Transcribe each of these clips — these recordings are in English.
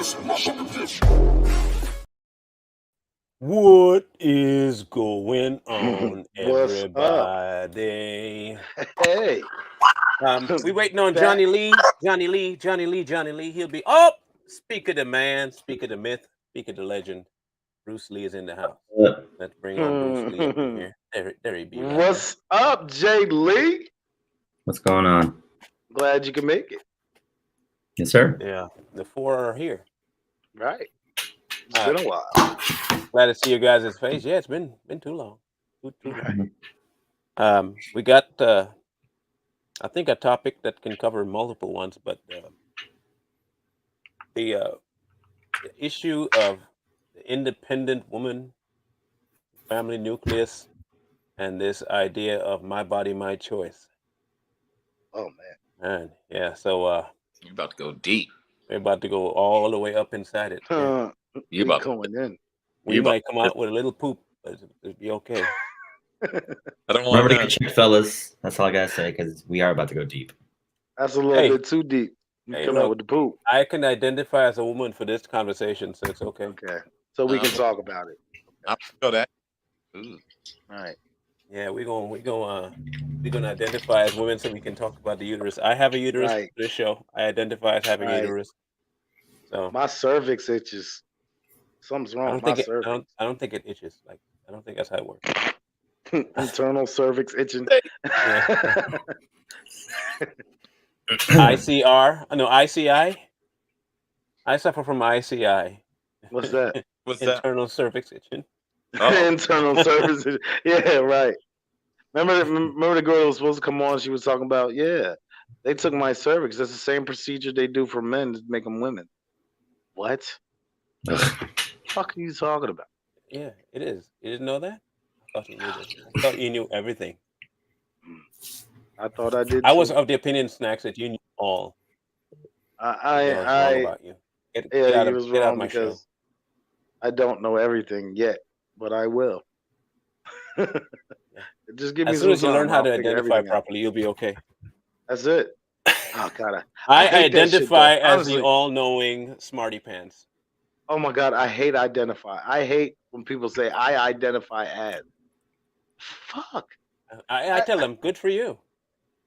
What is going on, What's up? everybody? Hey, We waiting on back. Johnny Lee. Johnny Lee. He'll be up. Speak of the man, speak of the myth, speak of the legend. Bruce Lee is in the house. Let's bring on Bruce Lee up in here. There he be right there. What's up, Jay Lee? What's going on? Glad you can make it. Yes, sir. Yeah, the four are here. Right. It's Uh, been a while. Glad to see you guys' face. Yeah, it's been too long. Too long. Right. We got I think a topic that can cover multiple ones, but the issue of the independent woman, family nucleus, and this idea of my body, my choice. Oh man. And yeah, so You're about to go deep. we're about to go all the way up inside it. Yeah. You We about going in. We you about might come out with a little poop, but it'll be okay. I don't Remember want to get to. checked, fellas. That's all I gotta say, because we are about to go deep. That's a little Hey. bit too deep. You Hey, come out look. with the poop. I can identify as a woman for this conversation, so it's okay. Okay. So we can talk about it. I feel that. Ooh. All right. Yeah, we're gonna identify as women so we can talk about the uterus. I have a uterus Right. for this show. I identify as having a Right. uterus. So My cervix itches. Something's I wrong don't with my think it, cervix. I don't think it itches. Like I don't think that's how it works. Internal cervix itching. Yeah. ICR? No, ICI. I suffer from ICI. What's that? What's that? Internal cervix itching. Oh. Internal service. Yeah, right. Remember the girl that was supposed to come on? She was talking about, yeah, they took my cervix. That's the same procedure they do for men to make them women. What? Fuck are you talking about? Yeah, it is. You didn't know that? I thought you knew this. I thought you knew everything. I thought I did. I too. was of the opinion, Snacks, that you knew all. I was wrong about you. Yeah, you was get out wrong of my show. because I don't know everything yet, but I will. Just give me As some soon as you time, learn how I'll to figure identify everything out. properly, you'll be okay. That's it. Oh God, I hate that shit, though. identify as Honestly. the all-knowing smarty pants. Oh my God, I hate identify. I hate when people say I identify as. Fuck. I tell them, good for you.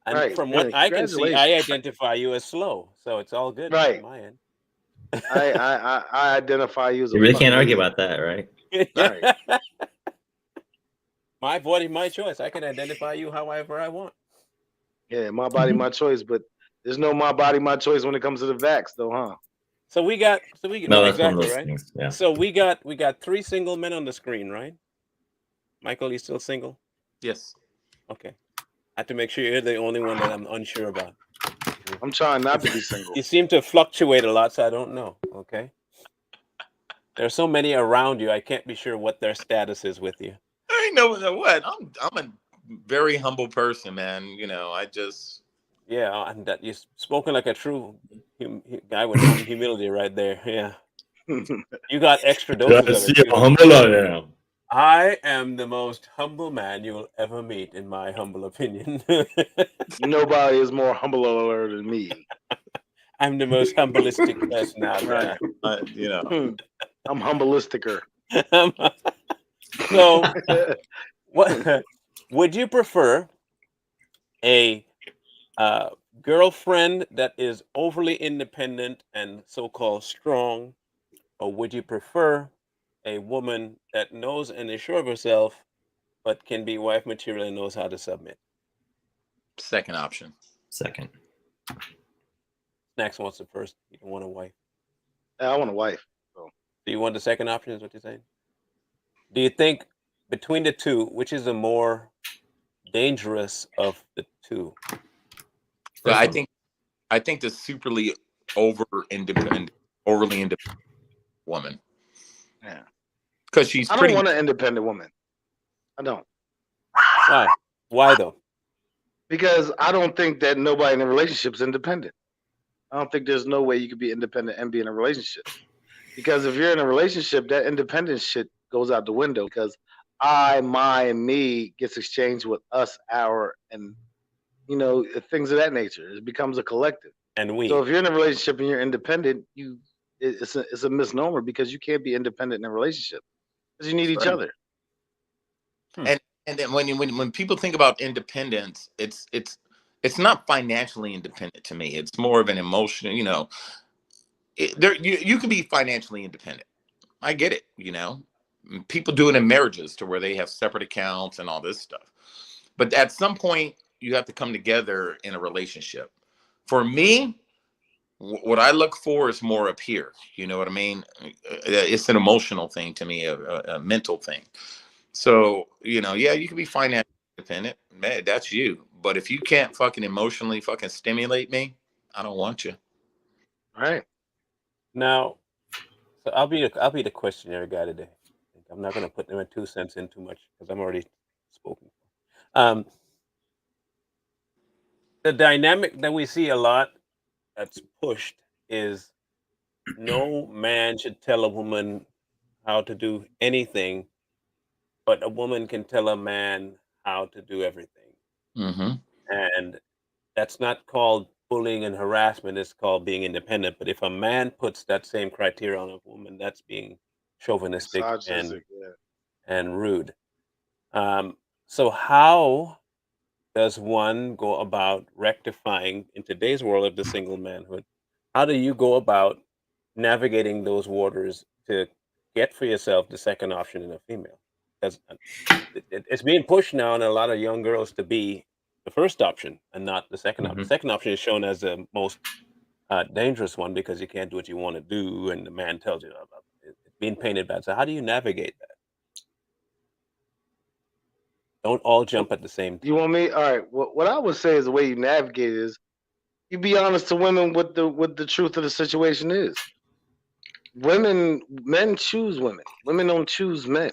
And Right. from what I can see, I Congratulations. identify you as slow, so it's all good Right. on my end. I identify you as a You really fucking can't argue idiot. about that, right? Right. My body, my choice. I can identify you however I want. Yeah, my body, my choice, but there's no my body, my choice when it comes to the vax, though, huh? We No, no, that's one of exactly those right. things. Yeah. So we got 3 single men on the screen, right? Michael, you still single? Yes. Okay. I have to make sure you're the only one that I'm unsure about. I'm trying not to be single. You seem to fluctuate a lot, so I don't know. Okay. There are so many around you, I can't be sure what their status is with you. I ain't know what. I'm a very humble person, man. You know, I just. Yeah, and that you've spoken like a true guy with some humility right there. Yeah. You got extra doses of it. Too. humble I am. I am the most humble man you will ever meet, in my humble opinion. Nobody is more humble than me. I'm the most humbleistic person out there. Right. You know. I'm humbleisticer. So, what would you prefer? A girlfriend that is overly independent and so-called strong, or would you prefer a woman that knows and is sure of herself, but can be wife material and knows how to submit? Second option. Second. Snacks wants the first. You don't want a wife. I want a wife. So. Do you want the second option? Is what you're saying? Do you think between the two, which is the more dangerous of the two? Well, I think the overly independent woman. Yeah. Because she's. I don't want an independent woman. I don't. Why? Why though? Because I don't think that nobody in a relationship is independent. I don't think there's no way you could be independent and be in a relationship. Because if you're in a relationship, that independent shit goes out the window because I, my, and me gets exchanged with us, our, and things of that nature. It becomes a collective. And we. So if you're in a relationship and you're independent, it's a misnomer because you can't be independent in a relationship because you need each Right. other. And then when people think about independence, it's not financially independent to me. It's more of an emotional, you can be financially independent. I get it, People do it in marriages to where they have separate accounts and all this stuff. But at some point, you have to come together in a relationship. For me, what I look for is more up here. You know what I mean? It's an emotional thing to me, a mental thing. So, yeah, you can be financially independent. Man, that's you. But if you can't fucking emotionally fucking stimulate me, I don't want you. Right. Now, so I'll be the questionnaire guy today. I'm not going to put my 2 cents in too much because I'm already spoken. Um, the dynamic that we see a lot that's pushed is no man should tell a woman how to do anything, but a woman can tell a man how to do everything. Mm-hmm. And that's not called bullying and harassment, it's called being independent. But if a man puts that same criteria on a woman, that's being chauvinistic Misogynistic. Yeah. and rude. Um, so how does one go about rectifying in today's world of the single manhood? How do you go about navigating those waters to get for yourself the second option in a female? Because it's being pushed now on a lot of young girls to be the first option and not the second option. Mhm. The second option is shown as the most dangerous one because you can't do what you want to do, and the man tells you about it, it's being painted bad. So how do you navigate that? Don't all Well, jump at the same you time. want me? All right. What I would say is the way you navigate is you be honest to women what the truth of the situation is. Men choose women. Women don't choose men.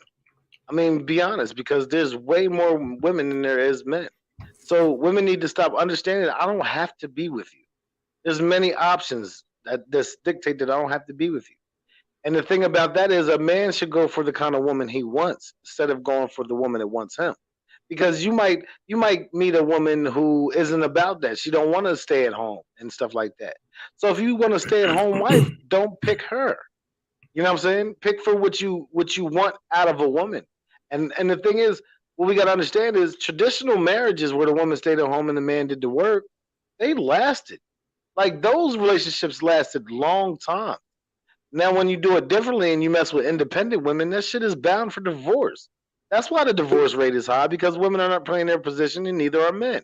I mean, be honest, because there's way more women than there is men. So women need to stop understanding that I don't have to be with you. There's many options that dictate that I don't have to be with you. And the thing about that is a man should go for the kind of woman he wants instead of going for the woman that wants him. Because you might meet a woman who isn't about that. She don't want to stay at home and stuff like that. So if you want to stay at home wife, don't pick her. You know what I'm saying? Pick for what you want out of a woman. And the thing is, what we gotta understand is traditional marriages where the woman stayed at home and the man did the work, they lasted. Like those relationships lasted long time. Now, when you do it differently and you mess with independent women, that shit is bound for divorce. That's why the divorce rate is high because women are not playing their position and neither are men.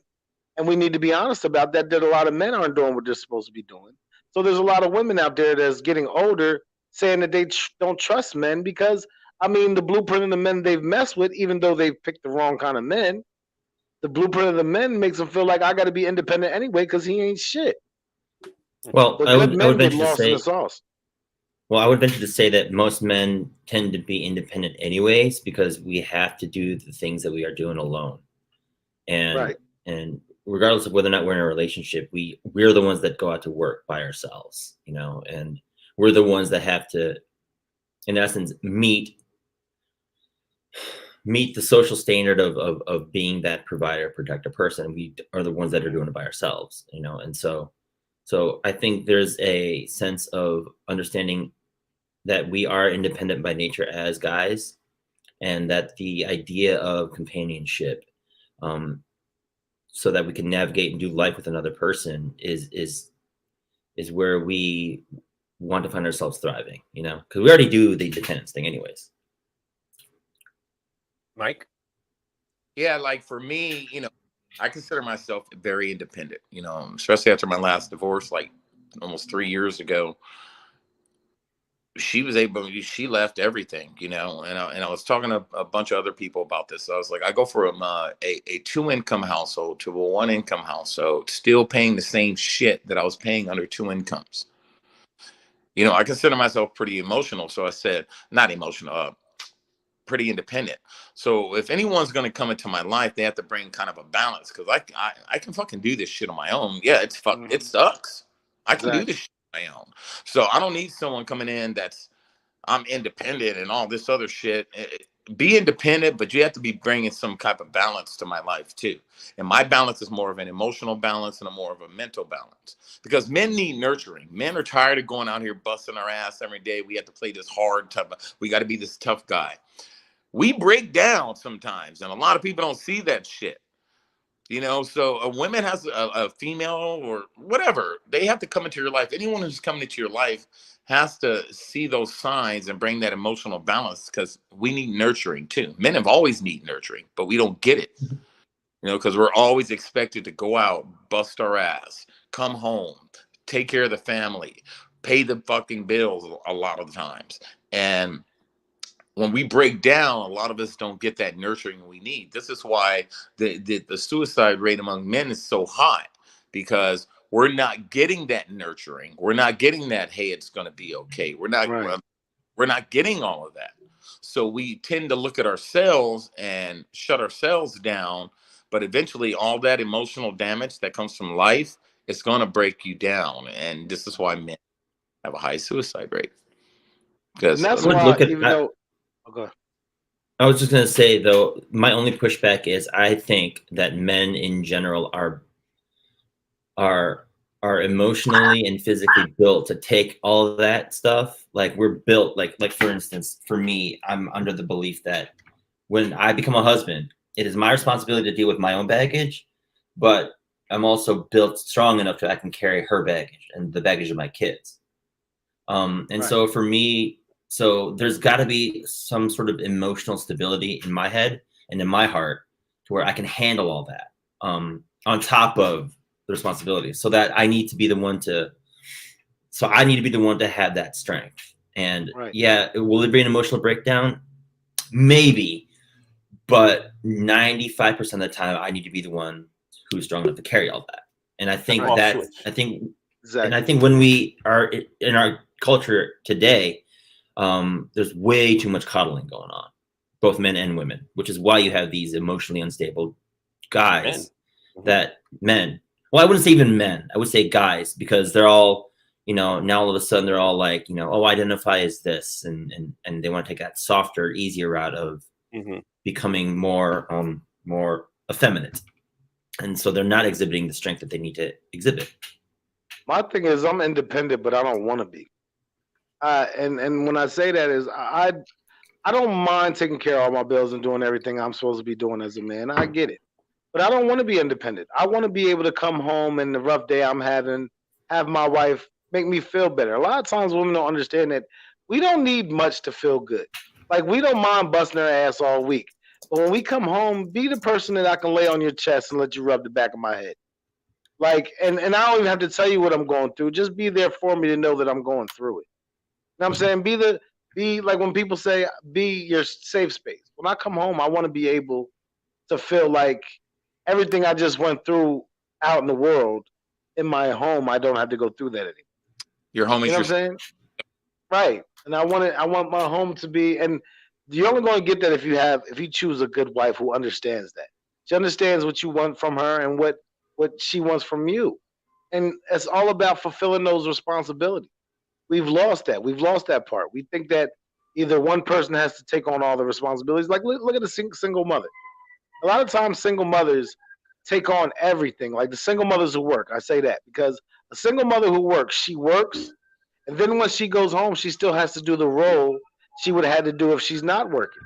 And we need to be honest about that, that a lot of men aren't doing what they're supposed to be doing. So there's a lot of women out there that's getting older saying that they don't trust men because, I mean, the blueprint of the men they've messed with, even though they've picked the wrong kind of men, the blueprint of the men makes them feel like I got to be independent anyway because he ain't shit. Well, The I good would I would men get venture to lost in the say sauce. well, I would venture to say that most men tend to be independent anyways because we have to do the things that we are doing alone. And Right. and regardless of whether or not we're in a relationship, we're the ones that go out to work by ourselves, and we're the ones that have to, in essence, meet the social standard of being that provider, protector person. We are the ones that are doing it by ourselves, and so I think there's a sense of understanding that we are independent by nature as guys, and that the idea of companionship, so that we can navigate and do life with another person is where we want to find ourselves thriving, because we already do the dependence thing anyways. Mike? Yeah, like for me, I consider myself very independent, especially after my last divorce, like almost 3 years ago. She left everything, and I was talking to a bunch of other people about this. So I was like, I go from a two income household to a one income household, still paying the same shit that I was paying under two incomes. I consider myself pretty emotional. So I said, not emotional, pretty independent. So if anyone's going to come into my life, they have to bring kind of a balance because I can fucking do this shit on my own. Yeah, it Mhm. sucks. I can do Exactly. this shit on my own. So I don't need someone coming in that's I'm independent and all this other shit. be independent, but you have to be bringing some type of balance to my life too. And my balance is more of an emotional balance and a more of a mental balance, because men need nurturing. Men are tired of going out here busting our ass every day. We have to play this hard tough. We got to be this tough guy. We break down sometimes, and a lot of people don't see that shit. You know, so a woman has a female or whatever, they have to come into your life. Anyone who's coming into your life has to see those signs and bring that emotional balance, because we need nurturing too. Men have always need nurturing, but we don't get it, you know, because we're always expected to go out, bust our ass, come home, take care of the family, pay the fucking bills a lot of the times. And when we break down, a lot of us don't get that nurturing we need. This is why the suicide rate among men is so high, because we're not getting that nurturing. We're not getting that, hey, it's going to be okay. Right. We're not getting all of that. So we tend to look at ourselves and shut ourselves down. But eventually, all that emotional damage that comes from life is going to break you down. And this is why men have a high suicide rate. And Because that's I would why, look at even though, oh, go ahead. I was just gonna say though, my only pushback is I think that men in general are emotionally and physically built to take all of that stuff. Like we're built, like for instance, for me, I'm under the belief that when I become a husband, it is my responsibility to deal with my own baggage, but I'm also built strong enough that I can carry her baggage and the baggage of my kids. And Right. so for me, so there's got to be some sort of emotional stability in my head and in my heart to where I can handle all that, on top of the responsibility. So that I need to be the one to, so I need to be the one to have that strength. And Right. yeah, will it be an emotional breakdown? Maybe, but 95% of the time, I need to be the one who's strong enough to carry all that. And I think Off that, switch. I think Exactly. and I think when we are in our culture today, there's way too much coddling going on, both men and women, which is why you have these emotionally unstable guys men. Well, I wouldn't say even men. I would say guys, because they're all, now all of a sudden they're all like, oh, identify as this, and they want to take that softer, easier route of Mm-hmm. becoming more effeminate, and so they're not exhibiting the strength that they need to exhibit. My thing is, I'm independent, but I don't want to be. And when I say that is, I don't mind taking care of all my bills and doing everything I'm supposed to be doing as a man. I get it, but I don't want to be independent. I want to be able to come home in the rough day I'm having, have my wife make me feel better. A lot of times, women don't understand that we don't need much to feel good. Like we don't mind busting our ass all week, but when we come home, be the person that I can lay on your chest and let you rub the back of my head. Like, and I don't even have to tell you what I'm going through. Just be there for me to know that I'm going through it. You know what I'm saying? Be like when people say be your safe space. When I come home, I want to be able to feel like everything I just went through out in the world in my home, I don't have to go through that anymore. your home You is know your. what I'm saying? Right. And I want my home to be, and you're only going to get that if you choose a good wife who understands that. She understands what you want from her and what she wants from you. And it's all about fulfilling those responsibilities. We've lost that. We've lost that part. We think that either one person has to take on all the responsibilities. Like look at the single mother. A lot of times, single mothers take on everything. Like the single mothers who work. I say that because a single mother who works, she works, and then when she goes home, she still has to do the role she would have had to do if she's not working.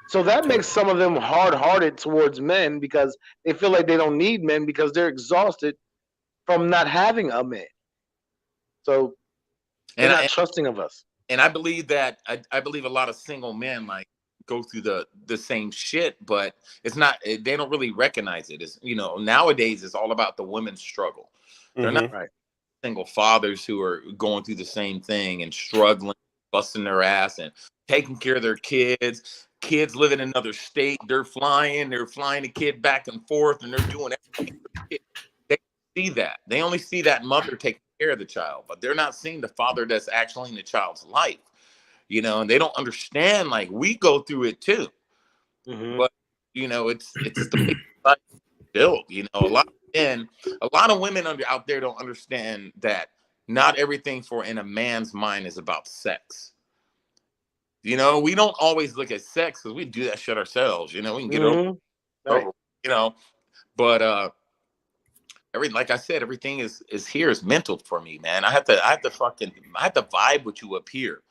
So that makes some of them hard-hearted towards men because they feel like they don't need men because they're exhausted from not having a man. So they're and not I trusting of us. and I believe that I believe a lot of single men like go through the same shit, but it's not, they don't really recognize it. It's, nowadays it's all about the women's struggle. They're not Mm-hmm. Right. single fathers who are going through the same thing and struggling, busting their ass and taking care of their kids. Kids live in another state. They're flying the kid back and forth, and they're doing everything for the kid. They see that. They only see that mother taking care of the child, but they're not seeing the father that's actually in the child's life. And they don't understand, like, we go through it too. Mm-hmm. But it's the way it's built. A lot of women out there don't understand that not everything for in a man's mind is about sex. You know, we don't always look at sex because we do that shit ourselves. You know, we can get it Hmm. Right. over, you know. But like I said, everything is here is mental for me, man. I have to vibe with you up here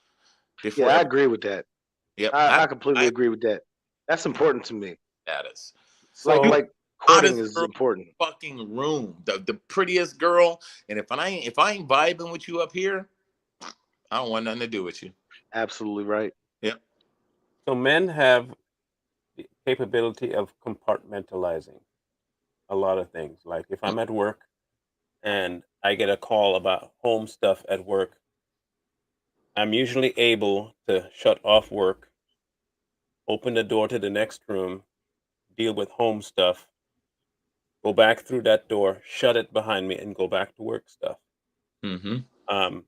Yeah, before I every agree with that. yep. I completely agree with that. That's important to me. Status. Like So like courting Hottest is girl important. in the fucking room, the prettiest girl. And if I ain't vibing with you up here, I don't want nothing to do with you. Absolutely right. Yep. so men have the capability of compartmentalizing a lot of things. Like if I'm at work and I get a call about home stuff at work, I'm usually able to shut off work, open the door to the next room, deal with home stuff, go back through that door, shut it behind me, and go back to work stuff. Mm-hmm. Um,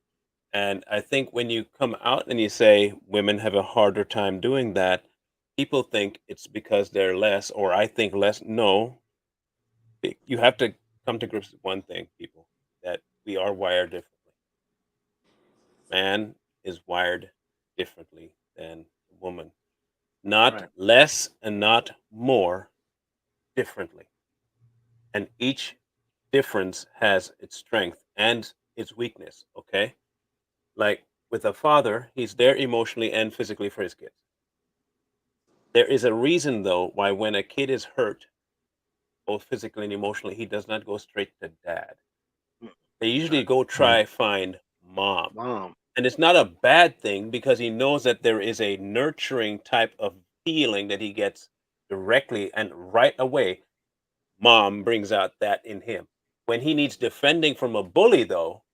and I think when you come out and you say women have a harder time doing that, people think it's because they're less, or I think less. No, you have to come to grips with one thing, people, that we are wired differently. Man is wired differently than woman. Not Right. less and not more, differently. And each difference has its strength and its weakness, okay? Like with a father, he's there emotionally and physically for his kids. There is a reason, though, why when a kid is hurt, both physically and emotionally, he does not go straight to dad. Mm. They usually Right. go Mhm. try find mom. Mom. And it's not a bad thing because he knows that there is a nurturing type of feeling that he gets directly and right away. Mom brings out that in him. When he needs defending from a bully, though,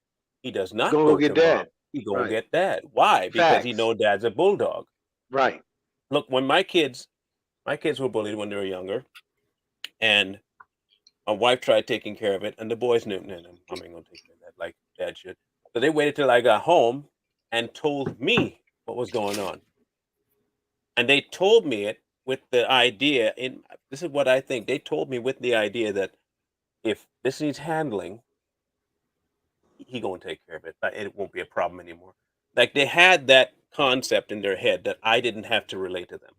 he does He's not gonna go go to get mom. dad. He gonna Right. get dad. Why? Because he Facts. know dad's a bulldog. Right. Look, when my kids were bullied when they were younger, and my wife tried taking care of it, and the boys knew, no, no, mom ain't gonna take care of that like dad should. So they waited till I got home and told me what was going on. And they told me it with the idea in this is what I think. They told me with the idea that if this needs handling, he gonna take care of it. It won't be a problem anymore. Like they had that concept in their head that I didn't have to relate to them.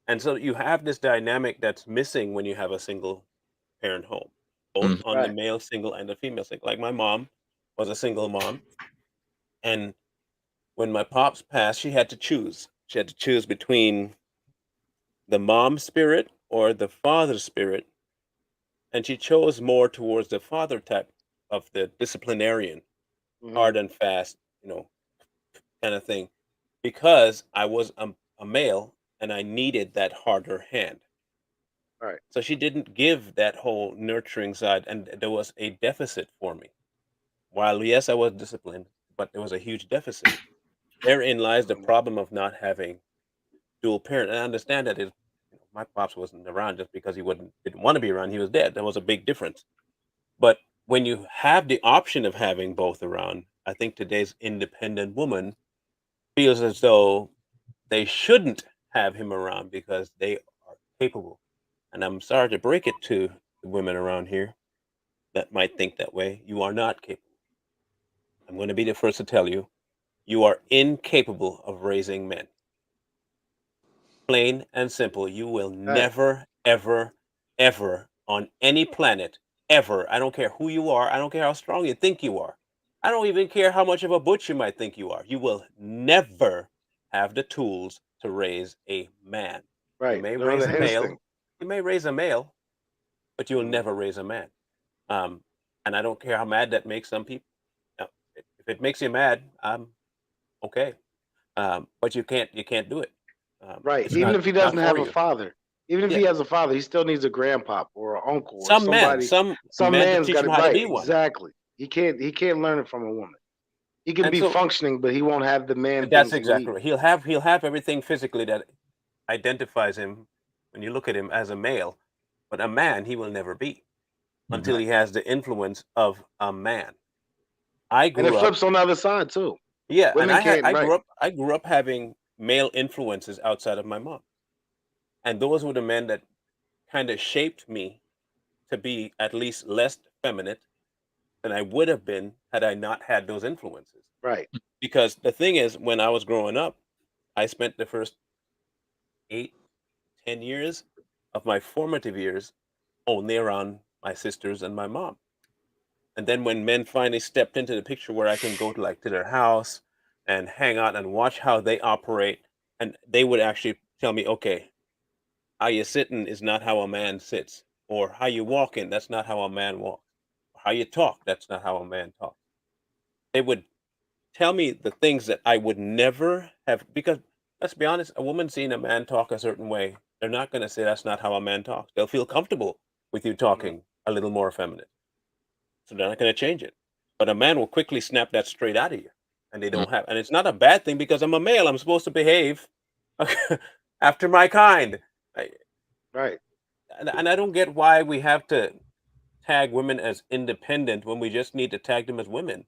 And so you have this dynamic that's missing when you have a single parent home, both Mm-hmm. on the Right. male single and the female single. Like my mom was a single mom, and when my pops passed, she had to choose. She had to choose between the mom spirit or the father spirit, and she chose more towards the father type of the disciplinarian, Hmm. hard and fast, kind of thing, because I was a male and I needed that harder hand. Right. So she didn't give that whole nurturing side, and there was a deficit for me. While yes, I was disciplined, but there was a huge deficit. Therein lies the Mhm. problem of not having dual parent. And I understand that my pops wasn't around just because he didn't want to be around. He was dead. There was a big difference. But when you have the option of having both around, I think today's independent woman feels as though they shouldn't have him around because they are capable. And I'm sorry to break it to the women around here that might think that way. You are not capable. I'm going to be the first to tell you, you are incapable of raising men. Plain and simple. You will Right. never, ever, ever on any planet, ever. I don't care who you are. I don't care how strong you think you are. I don't even care how much of a butch you might think you are. You will never have the tools to raise a man. You Right. may Learn raise a the male. instinct. You may raise a male, but you'll Mhm. never raise a man. Um, and I don't care how mad that makes some people. Now, if it makes you mad, okay. But you can't do it. Right. It's Even not if he it's not doesn't for have a you. father, even if Yeah. he has a father, he still needs a grandpop or an uncle or Some men, somebody. some Some men to man's teach got him it how to right. be one. Exactly. He can't learn it from a woman. He can And be so functioning, but he won't have the man that's things he exactly needs. right. He'll have everything physically that identifies him when you look at him as a male, but a man he will never be until Mhm. Right. he has the influence of a man. I And it grew up, flips on the other side too. yeah, and Women can't. I grew Right. up I grew up having male influences outside of my mom. And those were the men that kind of shaped me to be at least less feminine than I would have been had I not had those influences. Right. Because the thing is, when I was growing up, I spent the first 8, 10 years of my formative years only around my sisters and my mom. And then when men finally stepped into the picture where I can go to like to their house and hang out and watch how they operate, and they would actually tell me, okay, how you sitting is not how a man sits, or how you walking, that's not how a man walks, how you talk, that's not how a man talks. They would tell me the things that I would never have, because let's be honest, a woman seeing a man talk a certain way, they're not going to say that's not how a man talks. They'll feel comfortable with you Mhm. talking a little more feminine. So they're not going to change it. But a man will quickly snap that straight out of you. And they Mm. don't have, and it's not a bad thing because I'm a male. I'm supposed to behave after my kind. I, Right. and I don't get why we have to tag women as independent when we just need to tag them as women.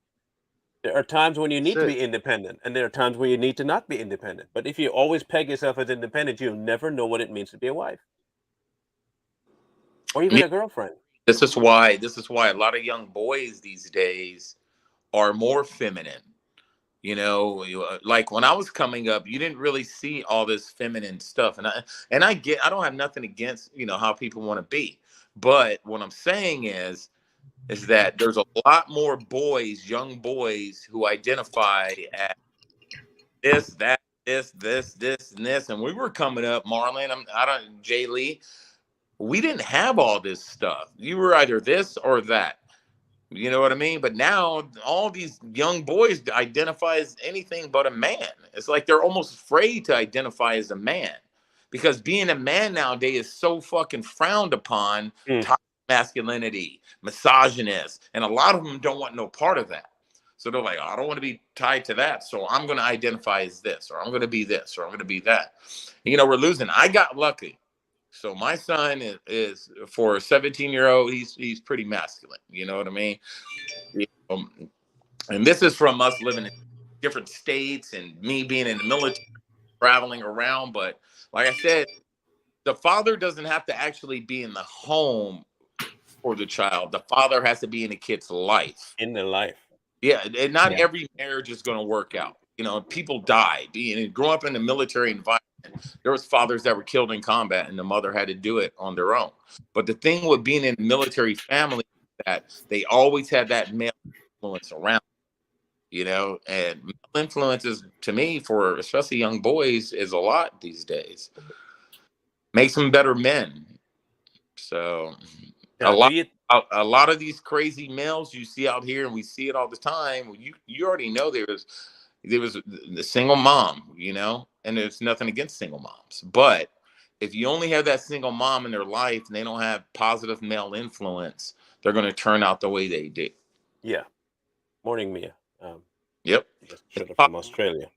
There are times when you That's need to it. be independent, and there are times where you need to not be independent. But if you always peg yourself as independent, you'll never know what it means to be a wife or even Yeah, a girlfriend. this is why a lot of young boys these days are more feminine. Like when I was coming up, you didn't really see all this feminine stuff, and I don't have nothing against how people want to be, but what I'm saying is that there's a lot more boys, young boys, who identify as this, that, this, and this. And we were coming up, Marlon. I don't, Jay Lee. We didn't have all this stuff. You were either this or that. You know what I mean? But now all these young boys identify as anything but a man. It's like they're almost afraid to identify as a man because being a man nowadays is so fucking frowned upon. Mm, Toxic masculinity, misogynist, and a lot of them don't want no part of that. So they're like, oh, I don't want to be tied to that. So I'm going to identify as this, or I'm going to be this, or I'm going to be that. We're losing. I got lucky. So my son is for a 17-year-old, he's pretty masculine. You know what I mean? Um, and this is from us living in different states and me being in the military, traveling around. But like I said, the father doesn't have to actually be in the home for the child. The father has to be in the kid's life. in their life. Yeah, and not Yeah. every marriage is going to work out. People die. Growing up in the military environment, there was fathers that were killed in combat, and the mother had to do it on their own. But the thing with being in a military family is that they always had that male influence around. And male influences to me for especially young boys is a lot these days. Makes them better men. So a Now, do lot you a lot of these crazy males you see out here, and we see it all the time. You already know there was the single mom, and there's nothing against single moms, but if you only have that single mom in their life and they don't have positive male influence, they're going to turn out the way they do. yeah. Morning, Mia. Yep. Just showed up from Australia.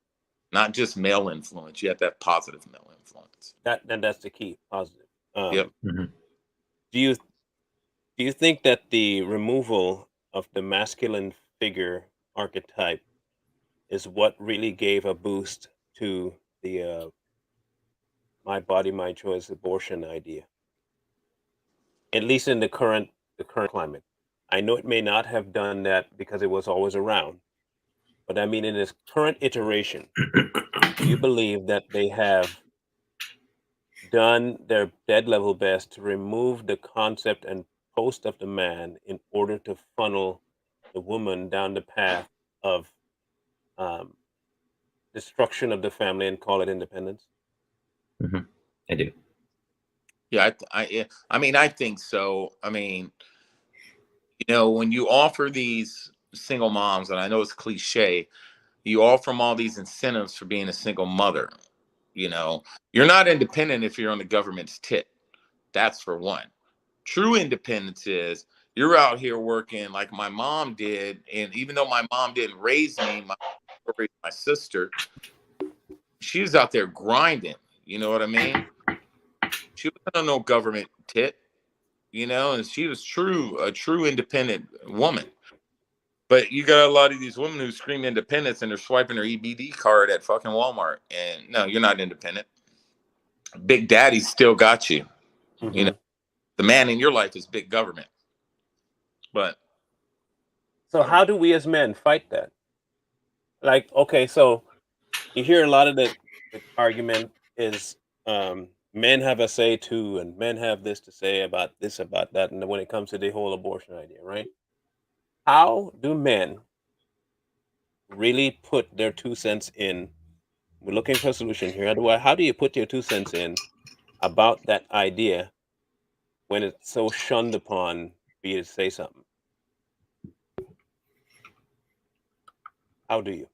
Not just male influence. You have to have positive male influence. That's the key, positive. Yep. Mhm. Do you think that the removal of the masculine figure archetype is what really gave a boost to the my body, my choice abortion idea? At least in the current climate. I know it may not have done that because it was always around, but I mean in its current iteration, do you believe that they have done their dead level best to remove the concept and post of the man in order to funnel the woman down the path of um, destruction of the family and call it independence? Mhm. I do. Yeah, I mean, I think so. I mean, when you offer these single moms, and I know it's cliche, you offer them all these incentives for being a single mother. You know, you're not independent if you're on the government's tit. That's for one. True independence is you're out here working like my mom did, and even though my mom didn't raise me, my mom raised my sister. She was out there grinding. You know what I mean? She wasn't on no government tit. And she was a true independent woman. But you got a lot of these women who scream independence and they're swiping their EBD card at fucking Walmart. And no, you're not independent. Big Daddy still got you. You know, Hmm. the man in your life is big government. But So I don't how know. do we as men fight that? Like, okay, so you hear a lot of the the argument is men have a say too, and men have this to say about this, about that, and when it comes to the whole abortion idea, right? How do men really put their 2 cents in? We're looking for a solution here. How do you put your 2 cents in about that idea when it's so shunned upon for you to say something? How do you?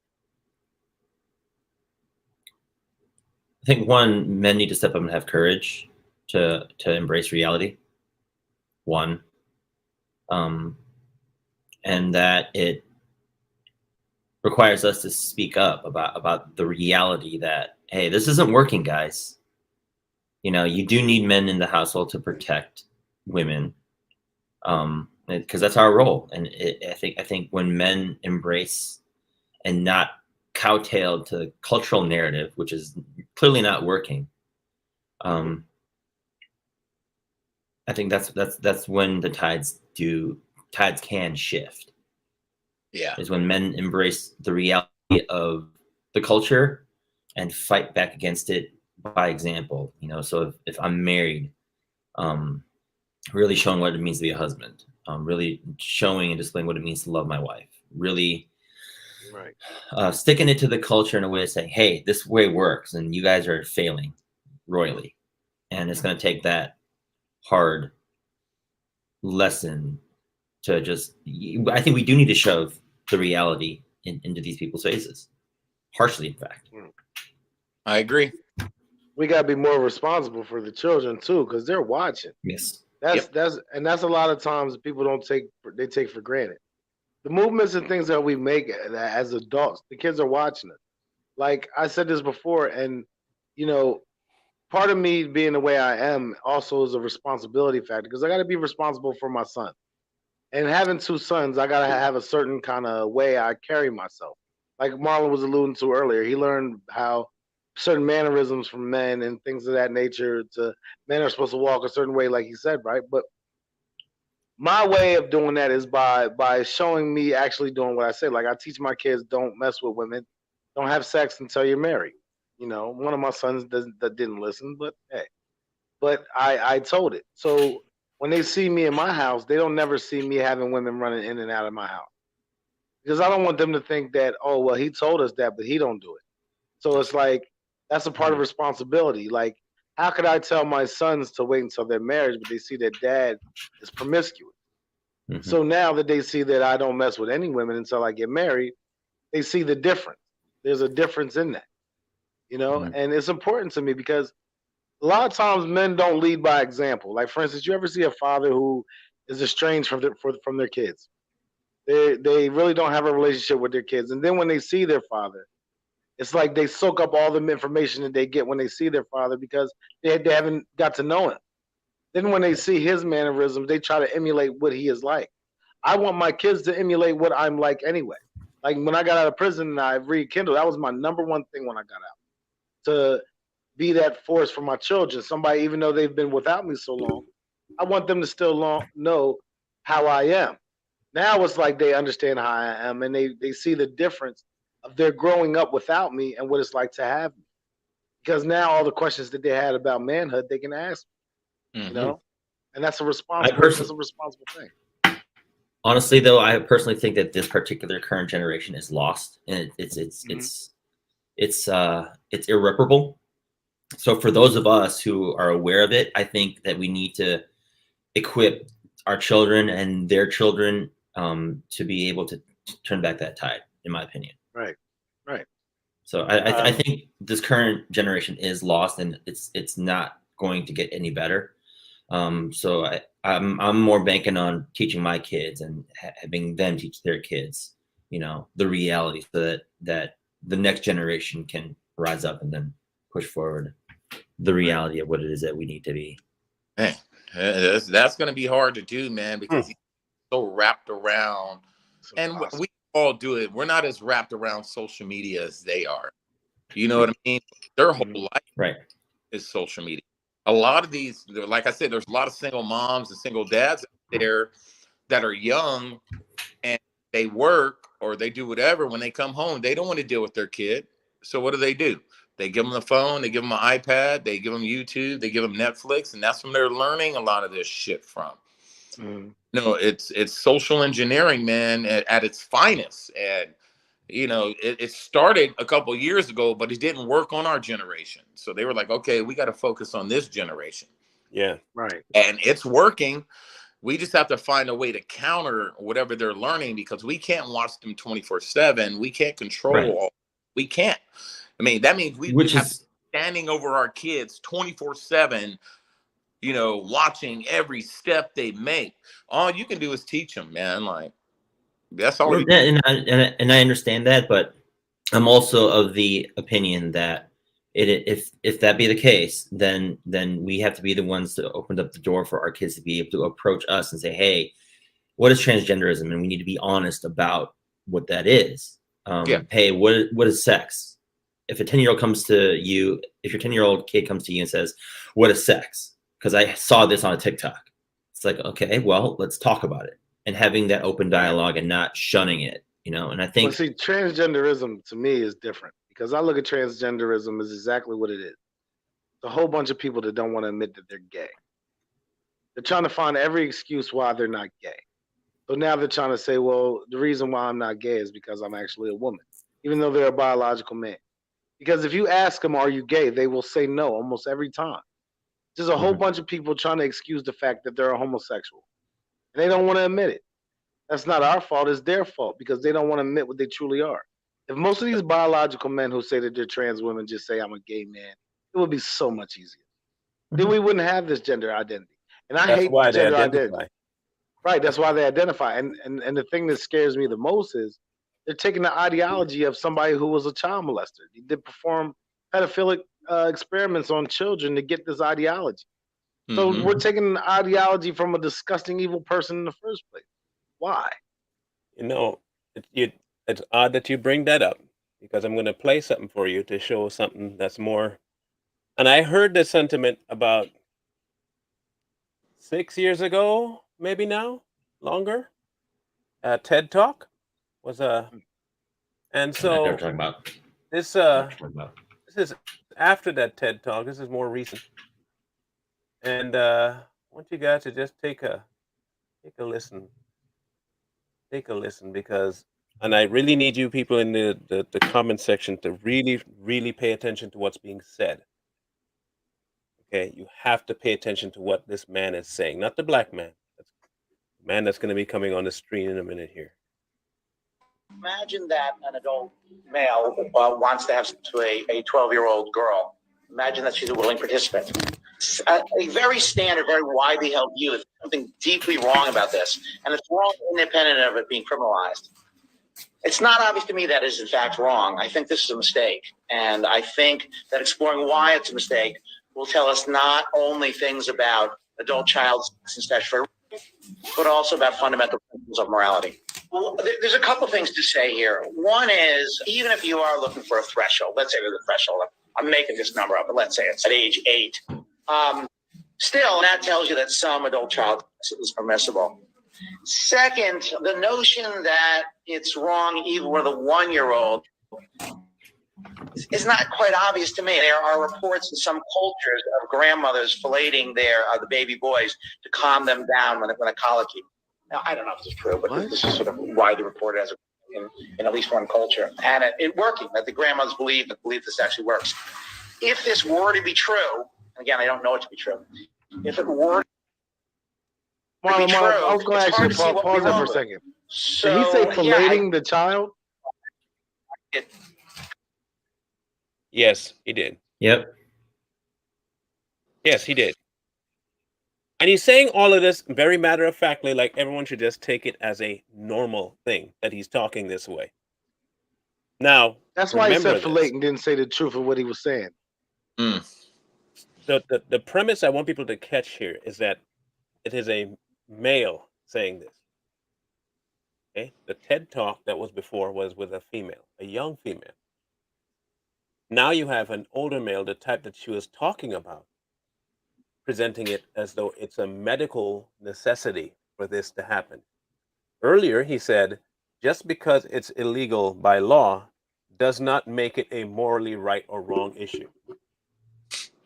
I think one, men need to step up and have courage to embrace reality. One, and that it requires us to speak up about the reality that, hey, this isn't working, guys. You know, you do need men in the household to protect women, because that's our role. And I think when men embrace and not kowtow to the cultural narrative, which is clearly not working, I think that's when the tides can shift. Yeah. Is when men embrace the reality of the culture and fight back against it by example. You know, so if I'm married, really showing what it means to be a husband, really showing and displaying what it means to love my wife, really sticking it to the culture in a way of saying, hey, this way works and you guys are failing royally. And it's going to take that hard lesson to just, I think we do need to shove the reality into these people's faces. Harshly, in fact. I agree. We got to be more responsible for the children too, because they're watching. Yes. That's a lot of times people take for granted. The movements and things that we make as adults, the kids are watching us. Like I said this before, and you know, part of me being the way I am also is a responsibility factor because I got to be responsible for my son. And having 2 sons, I got to have a certain kind of way I carry myself. Like Marlon was alluding to earlier, he learned how certain mannerisms from men and things of that nature to men are supposed to walk a certain way, like he said, right? But my way of doing that is by showing me actually doing what I say. Like I teach my kids, don't mess with women, don't have sex until you're married. You know, one of my sons that didn't listen, but hey, but I told it. So when they see me in my house, they don't never see me having women running in and out of my house because I don't want them to think that, oh well, he told us that, but he don't do it. So it's like that's a part of responsibility. Like, how could I tell my sons to wait until their marriage, but they see that dad is promiscuous? Mm-hmm. So now that they see that I don't mess with any women until I get married, they see the difference. There's a difference in that, you know, and it's important to me because a lot of times men don't lead by example. Like for instance, you ever see a father who is estranged from their kids? They really don't have a relationship with their kids, and then when they see their father, it's like they soak up all the information that they get when they see their father because they haven't got to know him. Then when they see his mannerisms, they try to emulate what he is like. I want my kids to emulate what I'm like anyway. Like when I got out of prison and I rekindled, that was my number one thing when I got out. To be that force for my children. Somebody, even though they've been without me so long, I want them to still know how I am. Now it's like they understand how I am and they see the difference of their growing up without me and what it's like to have me. Because now all the questions that they had about manhood, they can ask me, you know? And that's a responsible thing. Honestly, though, I personally think that this particular current generation is lost, and it's irreparable. So for those of us who are aware of it, I think that we need to equip our children and their children to be able to turn back that tide, in my opinion. Right. So I think this current generation is lost, and it's not going to get any better. So I'm more banking on teaching my kids and having them teach their kids, you know, the reality, so that the next generation can rise up and then push forward the reality of what it is that we need to be. Man, that's going to be hard to do, man, because he's so wrapped around, and we all do it. We're not as wrapped around social media as they are. You know what I mean? Their whole life is social media. A lot of these, like I said, there's a lot of single moms and single dads out there that are young and they work or they do whatever. When they come home, they don't want to deal with their kid. So what do? They give them the phone, they give them an iPad, they give them YouTube, they give them Netflix, and that's when they're learning a lot of this shit from. No, it's social engineering, man, at its finest. And it started a couple years ago, but it didn't work on our generation. So they were like, okay, we got to focus on this generation. Yeah. Right. And it's working. We just have to find a way to counter whatever they're learning, because we can't watch them 24/7. We can't control all. We can't. I mean, that means we have to be standing over our kids 24/7, watching every step they make. All you can do is teach them, man. Like, that's all. And I understand that, but I'm also of the opinion that if that be the case, then we have to be the ones that opened up the door for our kids to be able to approach us and say, hey, what is transgenderism? And we need to be honest about what that is. Hey, what is sex? If a 10-year-old comes to you, if your 10-year-old kid comes to you and says, what is sex? Because I saw this on a TikTok. It's like, okay, well, let's talk about it. And having that open dialogue and not shunning it, and I think. Well, see, transgenderism to me is different, because I look at transgenderism as exactly what it is. It's a whole bunch of people that don't want to admit that they're gay. They're trying to find every excuse why they're not gay. So now they're trying to say, well, the reason why I'm not gay is because I'm actually a woman, even though they're a biological man. Because if you ask them, are you gay? They will say no almost every time. There's a whole bunch of people trying to excuse the fact that they're a homosexual. And they don't want to admit it. That's not our fault. It's their fault, because they don't want to admit what they truly are. If most of these biological men who say that they're trans women just say, I'm a gay man, it would be so much easier. Then we wouldn't have this gender identity. And I hate gender identity. Right, that's why they identify. And the thing that scares me the most is they're taking the ideology of somebody who was a child molester. He did perform pedophilic experiments on children to get this ideology. So we're taking an ideology from a disgusting, evil person in the first place. Why? It's odd that you bring that up, because I'm going to play something for you to show something that's more. And I heard this sentiment about 6 years ago, maybe now, longer. TED Talk was and so talking about. this is after that TED Talk. This is more recent, and I want you guys to just take a listen. Take a listen, because, and I really need you people in the comment section to really, really pay attention to what's being said. Okay, you have to pay attention to what this man is saying, not the black man. That's the man that's going to be coming on the screen in a minute here. Imagine that an adult male wants to have sex with a 12-year-old girl. Imagine that she's a willing participant. A very standard, very widely held view. There's something deeply wrong about this, and it's wrong independent of it being criminalized. It's not obvious to me that is in fact wrong. I think this is a mistake, and I think that exploring why it's a mistake will tell us not only things about adult-child sex and statutory, but also about fundamental principles of morality. Well, there's a couple things to say here. One is, even if you are looking for a threshold, let's say there's a threshold. I'm making this number up, but let's say it's at age 8. Still, that tells you that some adult child is permissible. Second, the notion that it's wrong even with a 1-year-old is not quite obvious to me. There are reports in some cultures of grandmothers filleting the baby boys to calm them down when a colicky. Now, I don't know if this is true, but this is sort of widely reported as in at least one culture, and it working. That the grandmothers believe this actually works. If this were to be true, and again, I don't know it to be true. If it were to be true, I was going to ask you, pause there for a second. So, did he say filleting the child? Yes, he did. Yep. Yes, he did. And he's saying all of this very matter-of-factly, like everyone should just take it as a normal thing that he's talking this way. Now, that's why he said filleting, didn't say the truth of what he was saying. The premise I want people to catch here is that it is a male saying this. Okay? The TED Talk that was before was with a female, a young female. Now you have an older male, the type that she was talking about, presenting it as though it's a medical necessity for this to happen. Earlier, he said, just because it's illegal by law does not make it a morally right or wrong issue.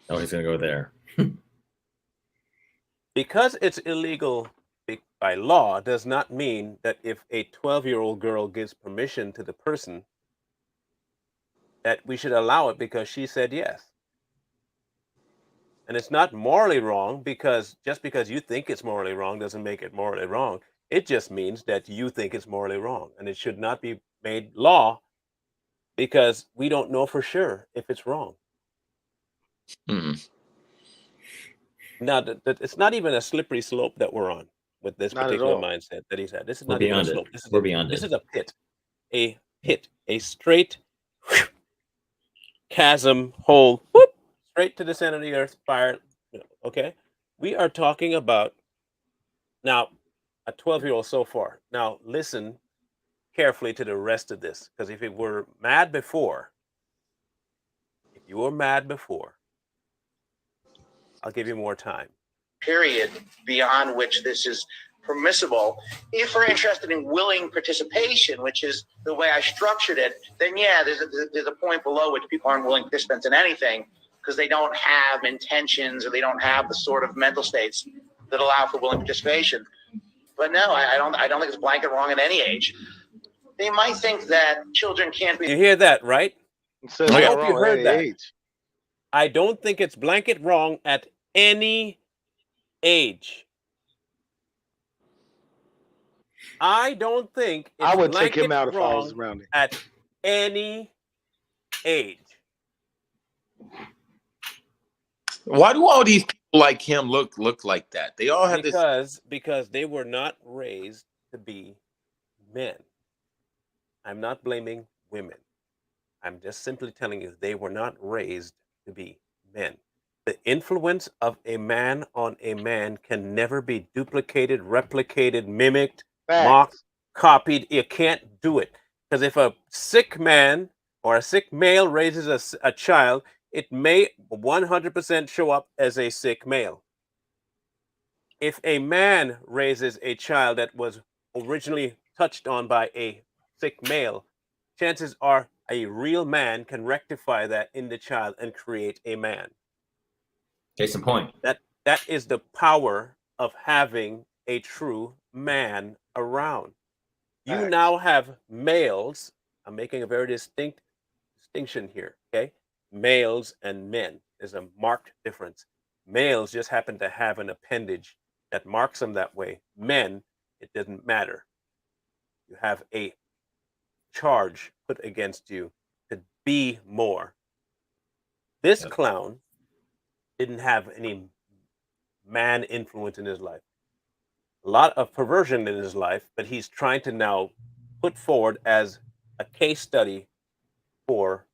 Oh, he's gonna go there. Because it's illegal by law does not mean that if a 12-year-old girl gives permission to the person, that we should allow it because she said yes. And it's not morally wrong because just because you think it's morally wrong doesn't make it morally wrong. It just means that you think it's morally wrong, and it should not be made law because we don't know for sure if it's wrong. Hmm. Now, it's not even a slippery slope that we're on with this Not at particular all. mindset that he's had. This is We're not even a beyond it. slope. We're beyond this it. is a pit, a straight chasm hole, whoop, straight to the center of the earth, fire. Okay, we are talking about now a 12-year-old so far. Now listen carefully to the rest of this, because if you were mad before, I'll give you more time. Period beyond which this is permissible. If we're interested in willing participation, which is the way I structured it, then yeah, there's a point below which people aren't willing participants in anything because they don't have intentions or they don't have the sort of mental states that allow for willing participation. But no, I don't think it's blanket wrong at any age. They might think that children can't be. You hear that, right? It says I not hope you wrong at heard any that. age. I don't think it's blanket wrong at any age. I don't think it's I would take blanket him out if I was wrong around him. at any age. Why do all these people like him look like that? They all have this. Because they were not raised to be men. I'm not blaming women. I'm just simply telling you they were not raised to be men. The influence of a man on a man can never be duplicated, replicated, mimicked, mocked, Facts. copied. You can't do it. Because if a sick man or a sick male raises a child, it may 100% show up as a sick male. If a man raises a child that was originally touched on by a sick male, chances are a real man can rectify that in the child and create a man. Case in point. That is the power of having a true man around. You Facts. now have males. I'm making a very distinction here, okay? Males and men. There's a marked difference. Males just happen to have an appendage that marks them that way. Men, it doesn't matter. You have a charge put against you to be more. This Yep. clown didn't have any man influence in his life. A lot of perversion in his life, but he's trying to now put forward as a case study for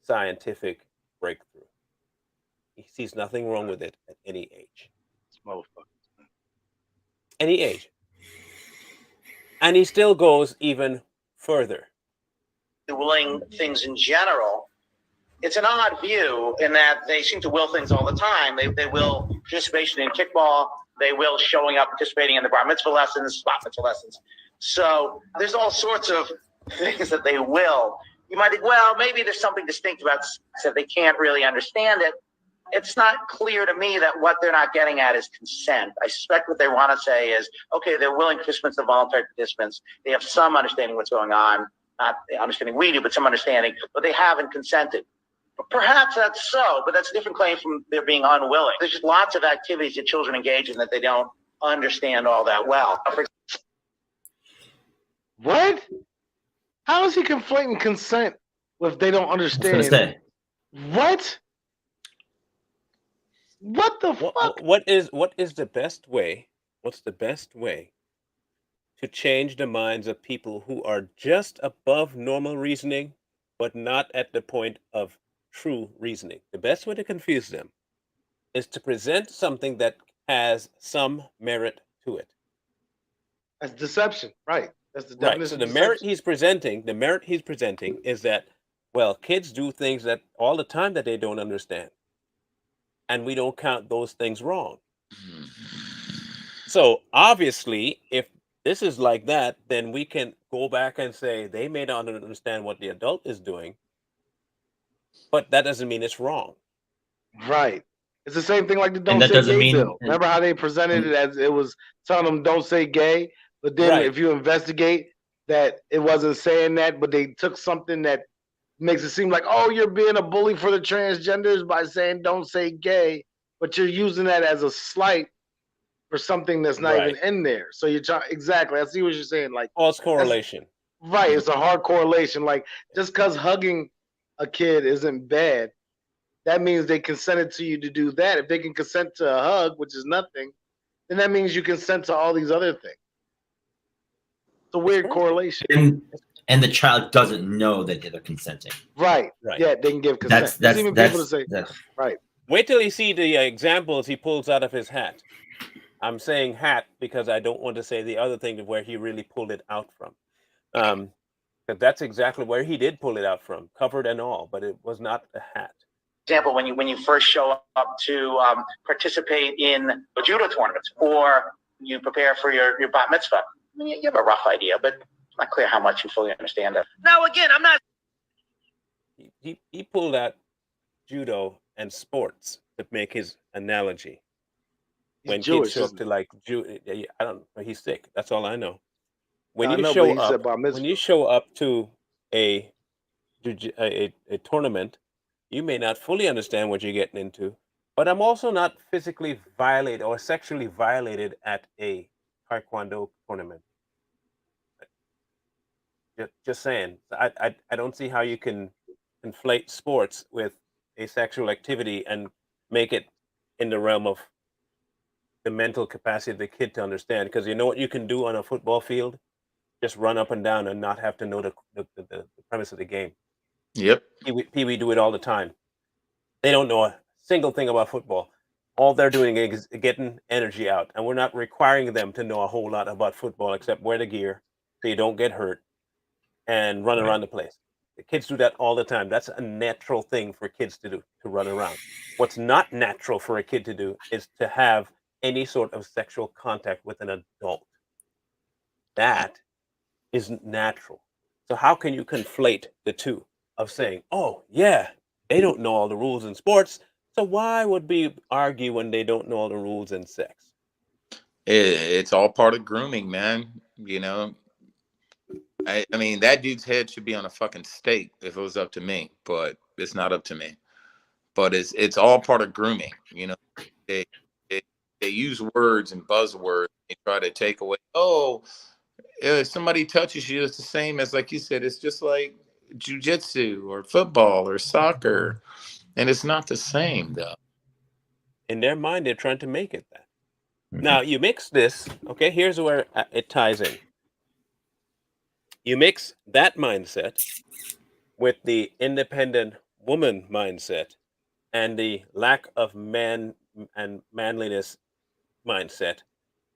scientific breakthrough. He sees nothing wrong with it at any age. This motherfucker. Any age. And he still goes even further. The willing things in general. It's an odd view in that they seem to will things all the time. They will participation in kickball. They will showing up, participating in the bar mitzvah lessons, spot mitzvah lessons. So there's all sorts of things that they will. You might think, well, maybe there's something distinct about so they can't really understand it. It's not clear to me that what they're not getting at is consent. I suspect what they want to say is, okay, they're willing participants and voluntary participants. They have some understanding what's going on, not the understanding we do, but some understanding, but they haven't consented. Perhaps that's so, but that's a different claim from their being unwilling. There's just lots of activities that children engage in that they don't understand all that well. What? How is he conflating consent with they don't I was gonna understand? say. What? What the fuck? What is the best way? What's the best way to change the minds of people who are just above normal reasoning, but not at the point of true reasoning? The best way to confuse them is to present something that has some merit to it. That's deception, right? That's the Right. definition So of the merit deception. he's presenting is that, well, kids do things that all the time that they don't understand. And we don't count those things wrong. So obviously, if this is like that, then we can go back and say they may not understand what the adult is doing, but that doesn't mean it's wrong. Right. It's the same thing like the And Don't that Say doesn't Gay mean bill. Remember how they presented it as it was telling them don't say gay, but then Right. if you investigate that it wasn't saying that, but they took something that makes it seem like, oh, you're being a bully for the transgenders by saying don't say gay, but you're using that as a slight for something that's not even Right. in there. So you're trying exactly. I see what you're saying. Like False that's correlation. right. It's a hard correlation. Like just because hugging a kid isn't bad, that means they consented to you to do that. If they can consent to a hug, which is nothing, then that means you consent to all these other things. It's a weird crazy. correlation. And the child doesn't know that they're consenting. Right. Right. Yeah, they can give consent. There's even people to say, right. Wait till you see the examples he pulls out of his hat. I'm saying hat because I don't want to say the other thing of where he really pulled it out from. But that's exactly where he did pull it out from, covered and all, but it was not a hat. Example, when you first show up to participate in a judo tournament or you prepare for your bat mitzvah, I mean, you have a rough idea, but it's not clear how much you fully understand it. Now, again, I'm not. He pulled out judo and sports to make his analogy. He's When Jewish, kids show up isn't to he? like I don't know, he's sick. That's all I know. When I you know, show but he said up, bar when you mitzvah. show up to a tournament, you may not fully understand what you're getting into, but I'm also not physically violated or sexually violated at a taekwondo tournament. Just saying, I don't see how you can conflate sports with a sexual activity and make it in the realm of the mental capacity of the kid to understand. Because you know what you can do on a football field? Just run up and down and not have to know the premise of the game. Yep. Pee-wee do it all the time. They don't know a single thing about football. All they're doing is getting energy out, and we're not requiring them to know a whole lot about football except wear the gear so you don't get hurt and run around the place. The kids do that all the time. That's a natural thing for kids to do, to run around. What's not natural for a kid to do is to have any sort of sexual contact with an adult. That isn't natural. So how can you conflate the two of saying, "Oh, yeah, they don't know all the rules in sports, so why would we argue when they don't know all the rules in sex?" It's all part of grooming, man. You know, I mean, that dude's head should be on a fucking stake if it was up to me, but it's not up to me. But it's all part of grooming. You know, they they, they use words and buzzwords. They try to take away. Oh, if somebody touches you, it's the same as like you said. It's just like jujitsu or football or soccer, and it's not the same though. In their mind, they're trying to make it that. Mhm. Now, you mix this, okay, here's where it ties in. You mix that mindset with the independent woman mindset and the lack of man and manliness mindset,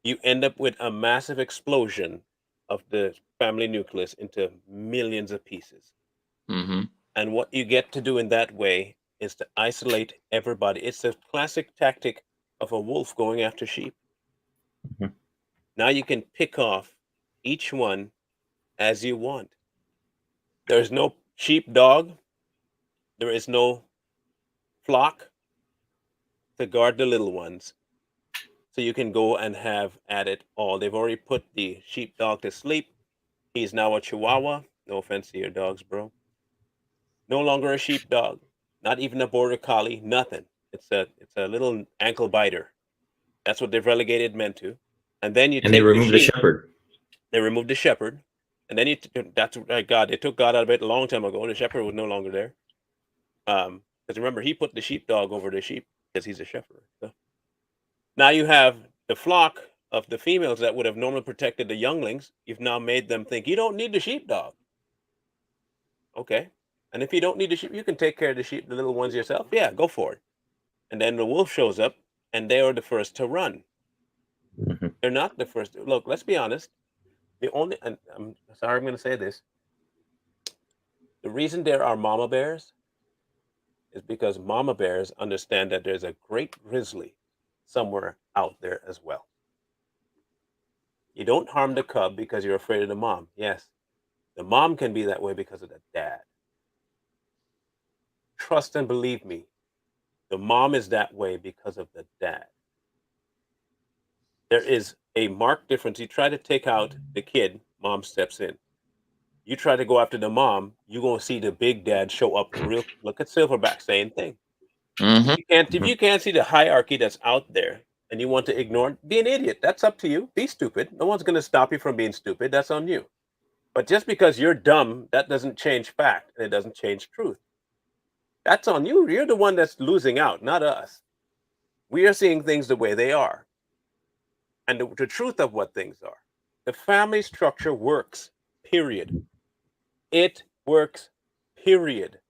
you end up with a massive explosion of the family nucleus into millions of pieces. Mm-hmm. And what you get to do in that way is to isolate everybody. It's the classic tactic of a wolf going after sheep. Mhm. Now you can pick off each one as you want. There's no sheepdog, there is no flock to guard the little ones. So you can go and have at it all. They've already put the sheepdog to sleep. He's now a chihuahua. No offense to your dogs, bro. No longer a sheepdog, not even a border collie, nothing. It's a little ankle biter. That's what they've relegated men to. And then you And they take the removed the sheep. shepherd. They removed the shepherd, and then that's God. They took God out of it a long time ago. The shepherd was no longer there. Because remember, he put the sheepdog over the sheep because he's a shepherd. So now you have the flock of the females that would have normally protected the younglings. You've now made them think you don't need the sheepdog. Okay. And if you don't need the sheep, you can take care of the sheep, the little ones yourself. Yeah, go for it. And then the wolf shows up, and they are the first to run. Mhm. They're not the first. Look, let's be honest. The only, and I'm sorry, I'm going to say this. The reason there are mama bears is because mama bears understand that there's a great grizzly somewhere out there as well. You don't harm the cub because you're afraid of the mom. Yes, The mom can be that way because of the dad. Trust and believe me, the mom is that way because of the dad. There is a marked difference. You try to take out the kid, mom steps in. You try to go after the mom, you're gonna see the big dad show up real. Look at Silverback, same thing. Mm-hmm. If you can't see the hierarchy that's out there and you want to ignore it, be an idiot. That's up to you. Be stupid. No one's gonna stop you from being stupid. That's on you. But just because you're dumb, that doesn't change fact and it doesn't change truth. That's on you. You're the one that's losing out, not us. We are seeing things the way they are. And the truth of what things are. The family structure works, period. It works, period.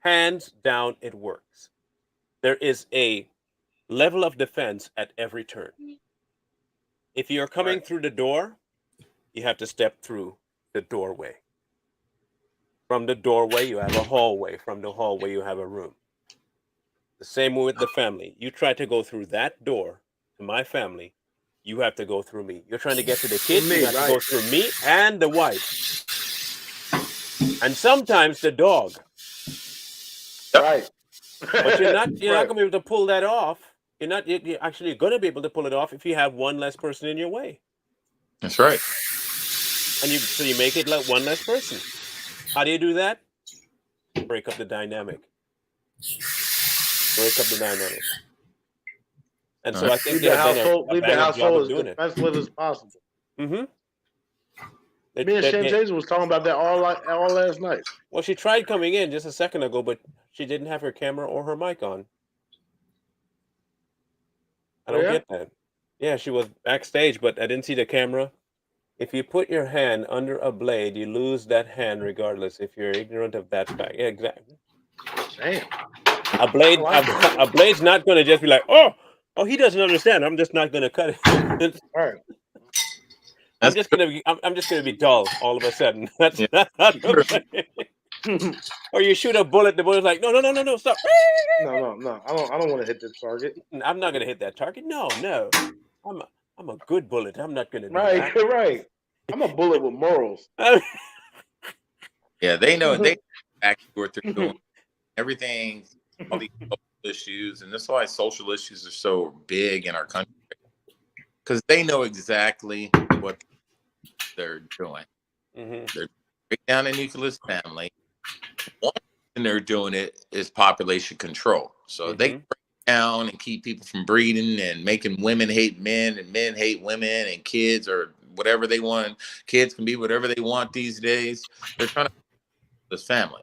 Hands down, it works. There is a level of defense at every turn. If you're coming through the door, you have to step through the doorway. From the doorway, you have a hallway. From the hallway, you have a room. The same way with the family. You try to go through that door to my family, you have to go through me. You're trying to get to the kids, you have to go through me and the wife. And sometimes the dog. Right. But you're not gonna be able to pull that off. You're actually gonna be able to pull it off if you have one less person in your way. That's right. And so you make it like one less person. How do you do that? Break up the dynamic. Break up the dynamic. And so I think leave the household as defensive as possible. Mm-hmm. Me and Shantasia was talking about that all last night. Well, she tried coming in just a second ago, but she didn't have her camera or her mic on. I don't get that. Yeah, she was backstage, but I didn't see the camera. If you put your hand under a blade, you lose that hand regardless if you're ignorant of that fact. Yeah, exactly. Damn. A blade's not going to just be like, oh, he doesn't understand. I'm just not going to cut it. Right. I'm just gonna be dull all of a sudden. That's not okay. Or you shoot a bullet, the bullet's like, no, stop. No. I don't want to hit this target. I'm not gonna hit that target. No. I'm a good bullet. I'm not gonna do that. Right. I'm a bullet with morals. Yeah, they know they exactly what they're doing. Everything, all these social issues, and that's why social issues are so big in our country. Because they know exactly what they're doing. Mm-hmm. They're breaking down a nucleus family. One thing they're doing it is population control. So they break down and keep people from breeding and making women hate men and men hate women and kids or whatever they want. Kids can be whatever they want these days. They're trying to this family.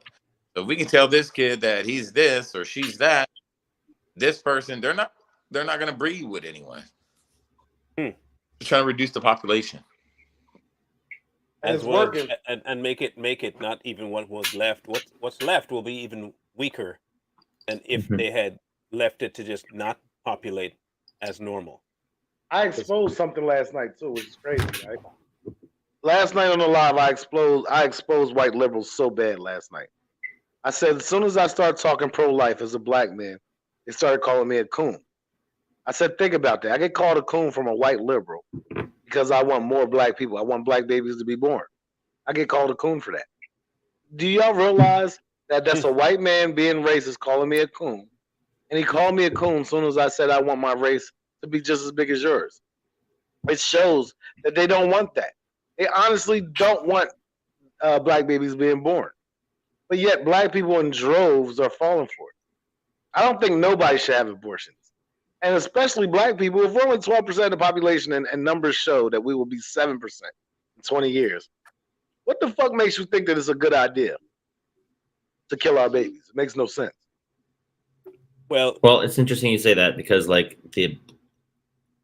So if we can tell this kid that he's this or she's that, this person, they're not going to breed with anyone. They're trying to reduce the population. As well and make it not even what was left. What's left will be even weaker than if they had left it to just not populate as normal. I exposed something last night too, which is crazy, right? Last night on the live, I exposed white liberals so bad last night. I said as soon as I started talking pro-life as a black man, they started calling me a coon. I said, think about that. I get called a coon from a white liberal because I want more black people. I want black babies to be born. I get called a coon for that. Do y'all realize that that's a white man being racist calling me a coon? And he called me a coon as soon as I said I want my race to be just as big as yours. It shows that they don't want that. They honestly don't want black babies being born. But yet black people in droves are falling for it. I don't think nobody should have abortions. And especially black people, if we're only 12% of the population and numbers show that we will be 7% in 20 years, what the fuck makes you think that it's a good idea to kill our babies? It makes no sense. Well, it's interesting you say that because like the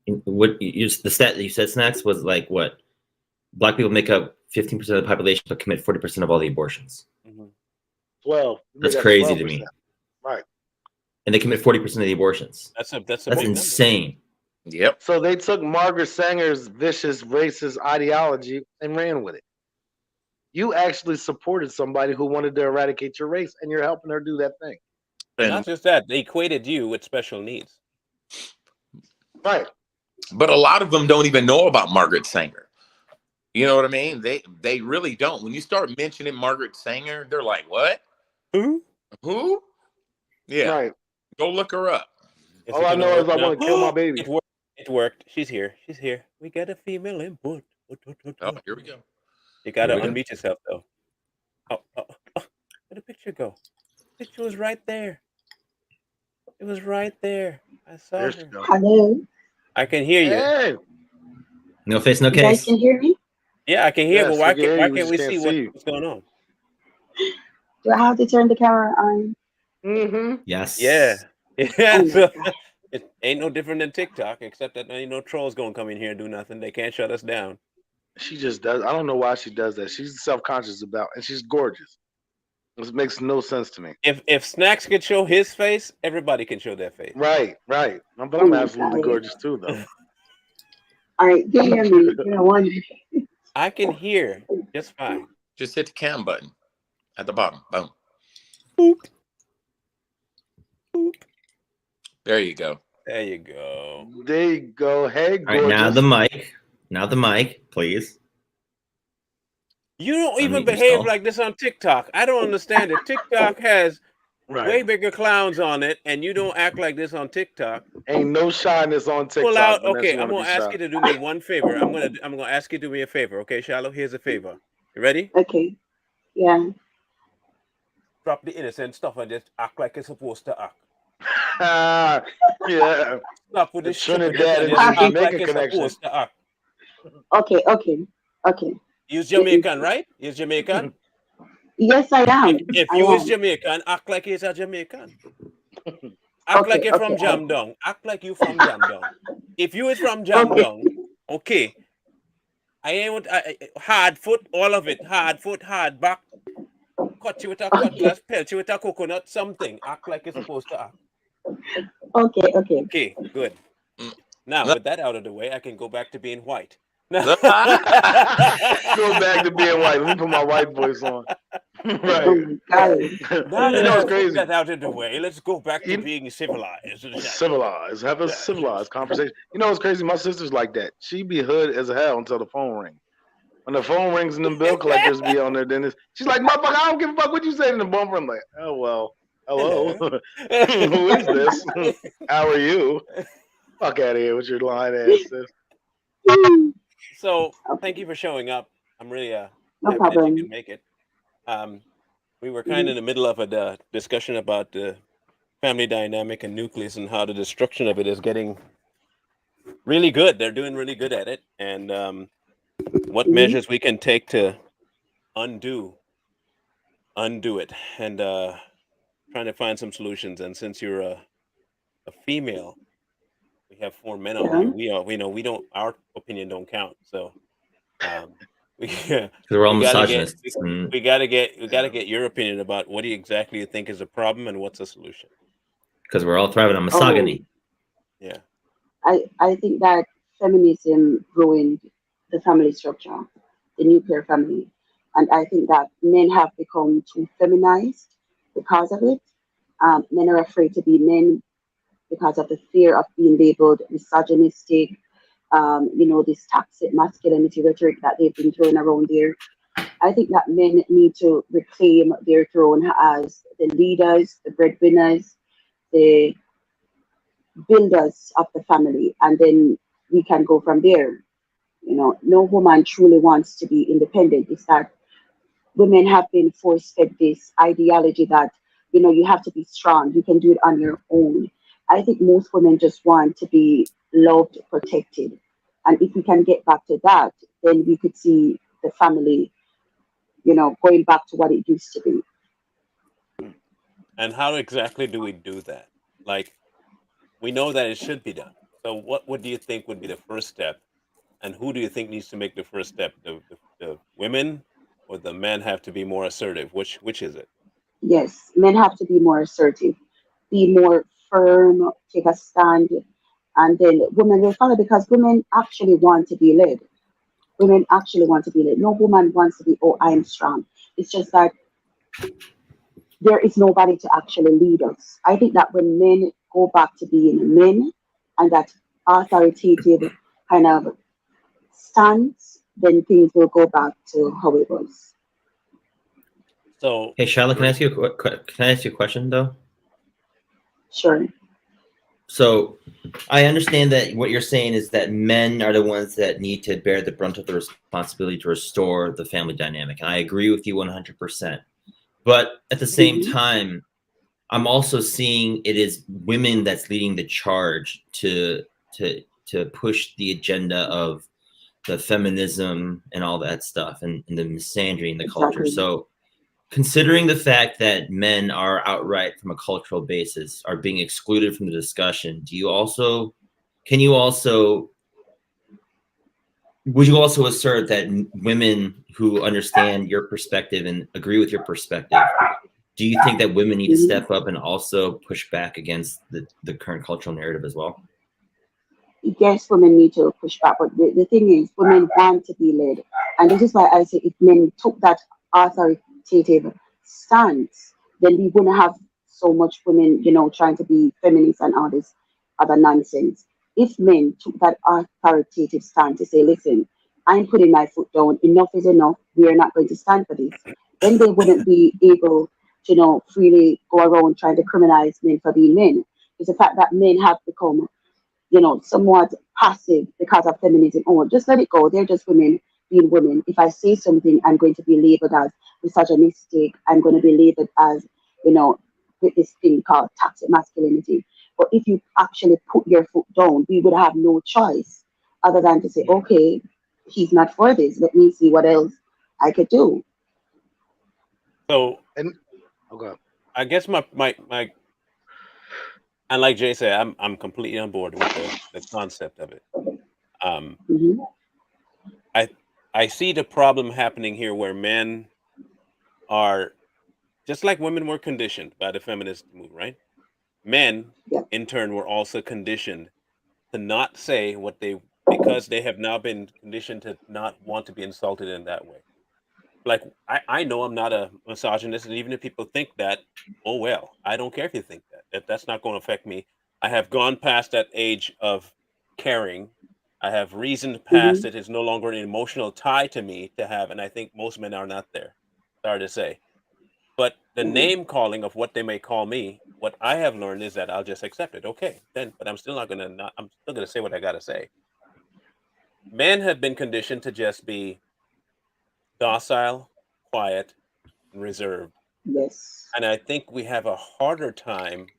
stat that you said, Snacks, was like what? Black people make up 15% of the population but commit 40% of all the abortions. 12. That's crazy to me. Right. And they commit 40% of the abortions. That's insane. Yep. So they took Margaret Sanger's vicious racist ideology and ran with it. You actually supported somebody who wanted to eradicate your race, and you're helping her do that thing. And not just that, they equated you with special needs. Right. But a lot of them don't even know about Margaret Sanger. You know what I mean? They really don't. When you start mentioning Margaret Sanger, they're like, "What? Who? Who?" Yeah, Right. go look her up. Is All it I gonna know is work I now? want to kill my baby. It worked. It worked. She's here. She's here. We got a female input. Oh, here we go. You gotta Here we go. unmute yourself though. Oh. Where'd the picture go? Picture was right there. It was right there. I saw There she her. go. Hello. I can hear you. Hey. No face, no You guys case. can hear me? Yeah, I can hear, but Yes, why we can hear you. We can't just we can't see see you. what's going on? Do I have to turn the camera on? Mm-hmm. Yes. Yeah. Yeah. Oh my So God. it ain't no different than TikTok, except that ain't no trolls gonna come in here and do nothing. They can't shut us down. She just does. I don't know why she does that. She's self-conscious about, and she's gorgeous. This makes no sense to me. If Snacks could show his face, everybody can show their face. Right. But Oh I'm my absolutely God. gorgeous too, though. All right, can you hear me? Give me one. I can hear just fine. Just hit the cam button at the bottom. Boom. Boop. Boop. There you go. There you go. There you go. Hey, All right, now gorgeous. the mic. Now the mic, please. You don't even Unmute behave yourself. like this on TikTok. I don't understand it. TikTok has way Right. bigger clowns on it, and you don't act like this on TikTok. Ain't no shyness on TikTok. Pull out. Unless Okay, you I'm want to gonna be ask shy. you to do me one favor. I'm gonna ask you to do me a favor. Okay, Shallow. Here's a favor. You ready? Okay. Yeah. Drop the innocent stuff and just act like you're supposed to act. Yeah. Stop with The this stupidness Trinidad and and just the act like Jamaican you're connection. supposed to act. Okay. Okay. Use Jamaican, right? Use Jamaican. Yes, I am. If I you is am. Jamaican, act like you're a Jamaican. Act like Okay. you're from Okay. Jamdong. Act like you from Jamdong. If you is from Okay. Jamdong, okay. I ain't want hard foot, all of it. Hard foot, hard back. Cut you with a Okay. cutlass, pelt you with a coconut, something. Act like you're supposed to act. Okay. Okay, good. Mm. Now, with that out of the way, I can go back to being white. Go back to being white. Let me put my white voice on. Oh Right. my God. Now You that know I what's put crazy? that out of the way, let's go back to You- being civilized. Civilized. Have a civilized conversation. You know what's crazy? My sister's like that. She be hood as hell until the phone rings. When the phone rings and them bill collectors be on there, then she's like, motherfucker, I don't give a fuck what you say in the bumper. I'm like, oh, well, hello. Who is this? How are you? Fuck out of here with your lying ass sis. So, Okay. thank you for showing up. I'm really No happy that you problem. can make it. We were kind of in the middle of a discussion about the family dynamic and nucleus and how the destruction of it is getting really good. They're doing really good at it, and what Mhm. measures we can take to undo it, and trying to find some solutions. And since you're a female, we have 4 men on Yeah. here. We don't, our opinion don't count. So we Because we're all we gotta get misogynists. And we gotta get your opinion about what do you exactly think is a problem and what's a solution. because we're all thriving on misogyny. Yeah. I think that feminism ruined the family structure, the nuclear family. And I think that men have become too feminized because of it. Men are afraid to be men because of the fear of being labeled misogynistic, this toxic masculinity rhetoric that they've been throwing around there. I think that men need to reclaim their throne as the leaders, the breadwinners, the builders of the family, and then we can go from there. No woman truly wants to be independent. It's that women have been force fed this ideology that you have to be strong, you can do it on your own. I think most women just want to be loved, protected, and if we can get back to that, then we could see the family going back to what it used to be. And how exactly do we do that? Like, we know that it should be done. So what do you think would be the first step? And who do you think needs to make the first step? The women or the men have to be more assertive? Which is it? Yes, men have to be more assertive, be more firm, take a stand, and then women will follow because women actually want to be led. Women actually want to be led. No woman wants to be, oh, I am strong. It's just that there is nobody to actually lead us. I think that when men go back to being men and that authoritative kind of stance, then things will go back to how it was. So, Hey, Charlotte, can I ask you a question though? Sure. So I understand that what you're saying is that men are the ones that need to bear the brunt of the responsibility to restore the family dynamic. And I agree with you 100%. But at the same Mhm. time, I'm also seeing it is women that's leading the charge to push the agenda of the feminism and all that stuff and the misandry in the culture. Exactly. So considering the fact that men are outright from a cultural basis are being excluded from the discussion, can you also would you also assert that women who understand your perspective and agree with your perspective, do you think that women need to Mhm. step up and also push back against the current cultural narrative as well? Yes, women need to push back, but the thing is, women want to be led. And this is why I say if men took that authoritative stance, then we wouldn't have so much women, trying to be feminists and all this other nonsense. If men took that authoritative stance to say, listen, I'm putting my foot down, enough is enough, we are not going to stand for this, then they wouldn't be able to, freely go around trying to criminalize men for being men. It's the fact that men have become somewhat passive because of feminism. Oh, just let it go. They're just women being women. If I say something, I'm going to be labeled as misogynistic. I'm going to be labeled as, you know, with this thing called toxic masculinity. But if you actually put your foot down, we would have no choice other than to say, okay, he's not for this. Let me see what else I could do. so And okay. I guess my and like Jay said, I'm completely on board with the concept of it. Um, Hmm. I I see the problem happening here where men are just like women were conditioned by the feminist movement, right? Men, Yeah. in turn, were also conditioned to not say what they because they have now been conditioned to not want to be insulted in that way. Like I know I'm not a misogynist, and even if people think that, oh well, I don't care if you think that. That's not going to affect me. I have gone past that age of caring. I have reasoned past Hmm. it. It's no longer an emotional tie to me to have, and I think most men are not there. Sorry to say. But the Hmm. name calling of what they may call me, what I have learned is that I'll just accept it. Okay, then, but I'm still not gonna not. I'm still gonna say what I gotta say. Men have been conditioned to just be docile, quiet, and reserved, Yes. and I think we have a harder time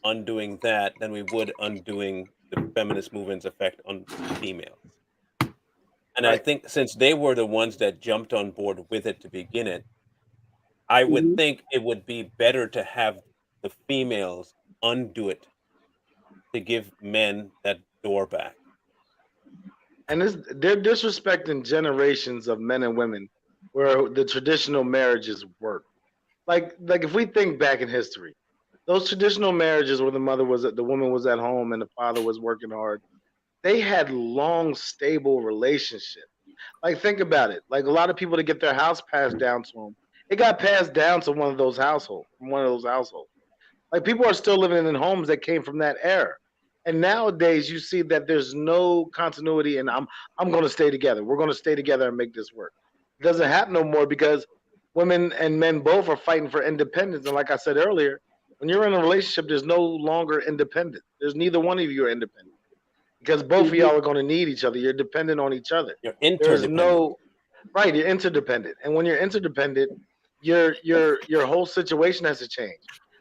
undoing that than we would undoing the feminist movement's effect on females. And I Right. think since they were the ones that jumped on board with it to begin it, I would Hmm. think it would be better to have the females undo it to give men that door back. And they're disrespecting generations of men and women where the traditional marriages work. Like if we think back in history, those traditional marriages where the woman was at home and the father was working hard, they had long, stable relationships. Like think about it. Like a lot of people to get their house passed down to them, it got passed down to one of those households. Like people are still living in homes that came from that era. And nowadays you see that there's no continuity and I'm gonna stay together. We're gonna stay together and make this work. It doesn't happen no more because women and men both are fighting for independence. And like I said earlier, when you're in a relationship, there's no longer independence. There's neither one of you are independent because both of Hmm. y'all are going to need each other. You're dependent on each other. You're There's interdependent. no right. You're interdependent, and when you're interdependent, your whole situation has to change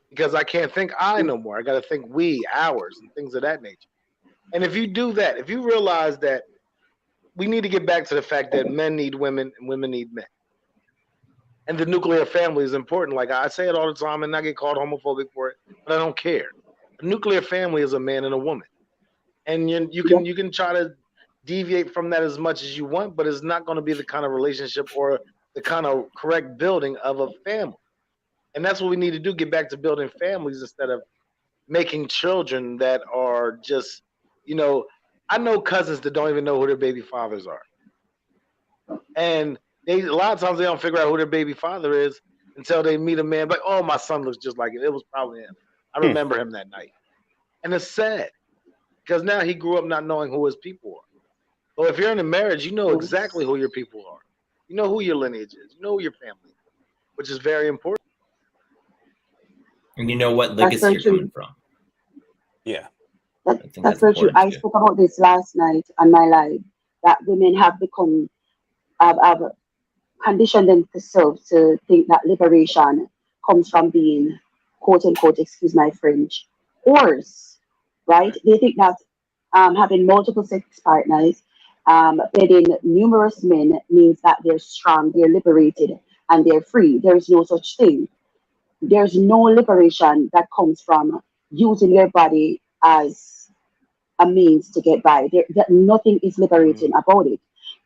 because I can't think I no more. I got to think we, ours, and things of that nature. And if you do that, if you realize that we need to get back to the fact that men need women and women need men, and the nuclear family is important. Like I say it all the time, and I get called homophobic for it, but I don't care. A nuclear family is a man and a woman, and Yep. you can try to deviate from that as much as you want, but it's not going to be the kind of relationship or the kind of correct building of a family. And that's what we need to do: get back to building families instead of making children that are just, you know. I know cousins that don't even know who their baby fathers are, and they a lot of times they don't figure out who their baby father is until they meet a man. Like, oh, my son looks just like it. It was probably him. I Hmm. remember him that night, and it's sad because now he grew up not knowing who his people are. But if you're in a marriage, you know exactly Yes. who your people are. You know who your lineage is. You know who your family is, which is very important. And you know what That's legacy very you're coming true. from. Yeah. I think That's that's very true. important I too. spoke about this last night on my live, that women have become, have conditioned themselves to think that liberation comes from being, quote unquote, excuse my French, whores, right? Right. They think that having multiple sex partners, dating numerous men means that they're strong, they're liberated, and they're free. There is no such thing. There's no liberation that comes from using your body as a means to get by. That nothing is liberating Mhm. about it.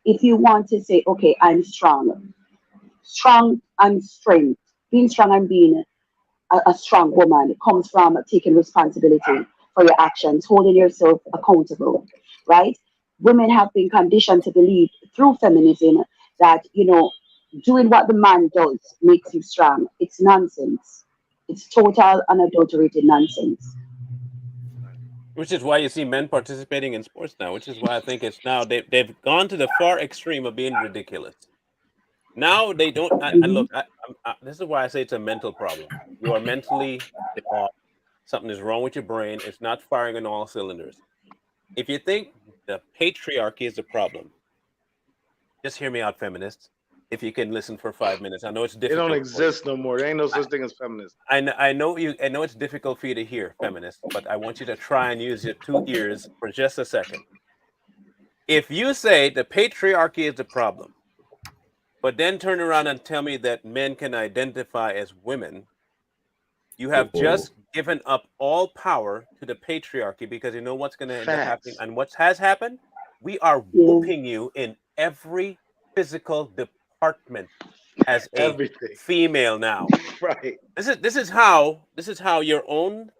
If you want to say, okay, I'm strong, strong and strength, being strong and being a strong woman comes from taking responsibility for your actions, holding yourself accountable, right? Women have been conditioned to believe through feminism that, doing what the man does makes you strong. It's nonsense. It's total unadulterated nonsense. Right. Which is why you see men participating in sports now. Which is why I think it's now they've gone to the far extreme of being ridiculous. Now they don't. And Hmm. look, this is why I say it's a mental problem. You are mentally off. Something is wrong with your brain. It's not firing on all cylinders. If you think the patriarchy is the problem, just hear me out, feminists. If you can listen for 5 minutes, I know it's It don't difficult for you. exist no more. There ain't no such thing as feminist. I know you. I know it's difficult for you to hear, feminists, but I want you to try and use your 2 ears for just a second. If you say the patriarchy is the problem, but then turn around and tell me that men can identify as women, you have Whoa. just given up all power to the patriarchy because you know what's going to end up happening. Facts. And what has happened? We are Yeah. whooping you in every physical department as a Everything. female now. Right. This is how your own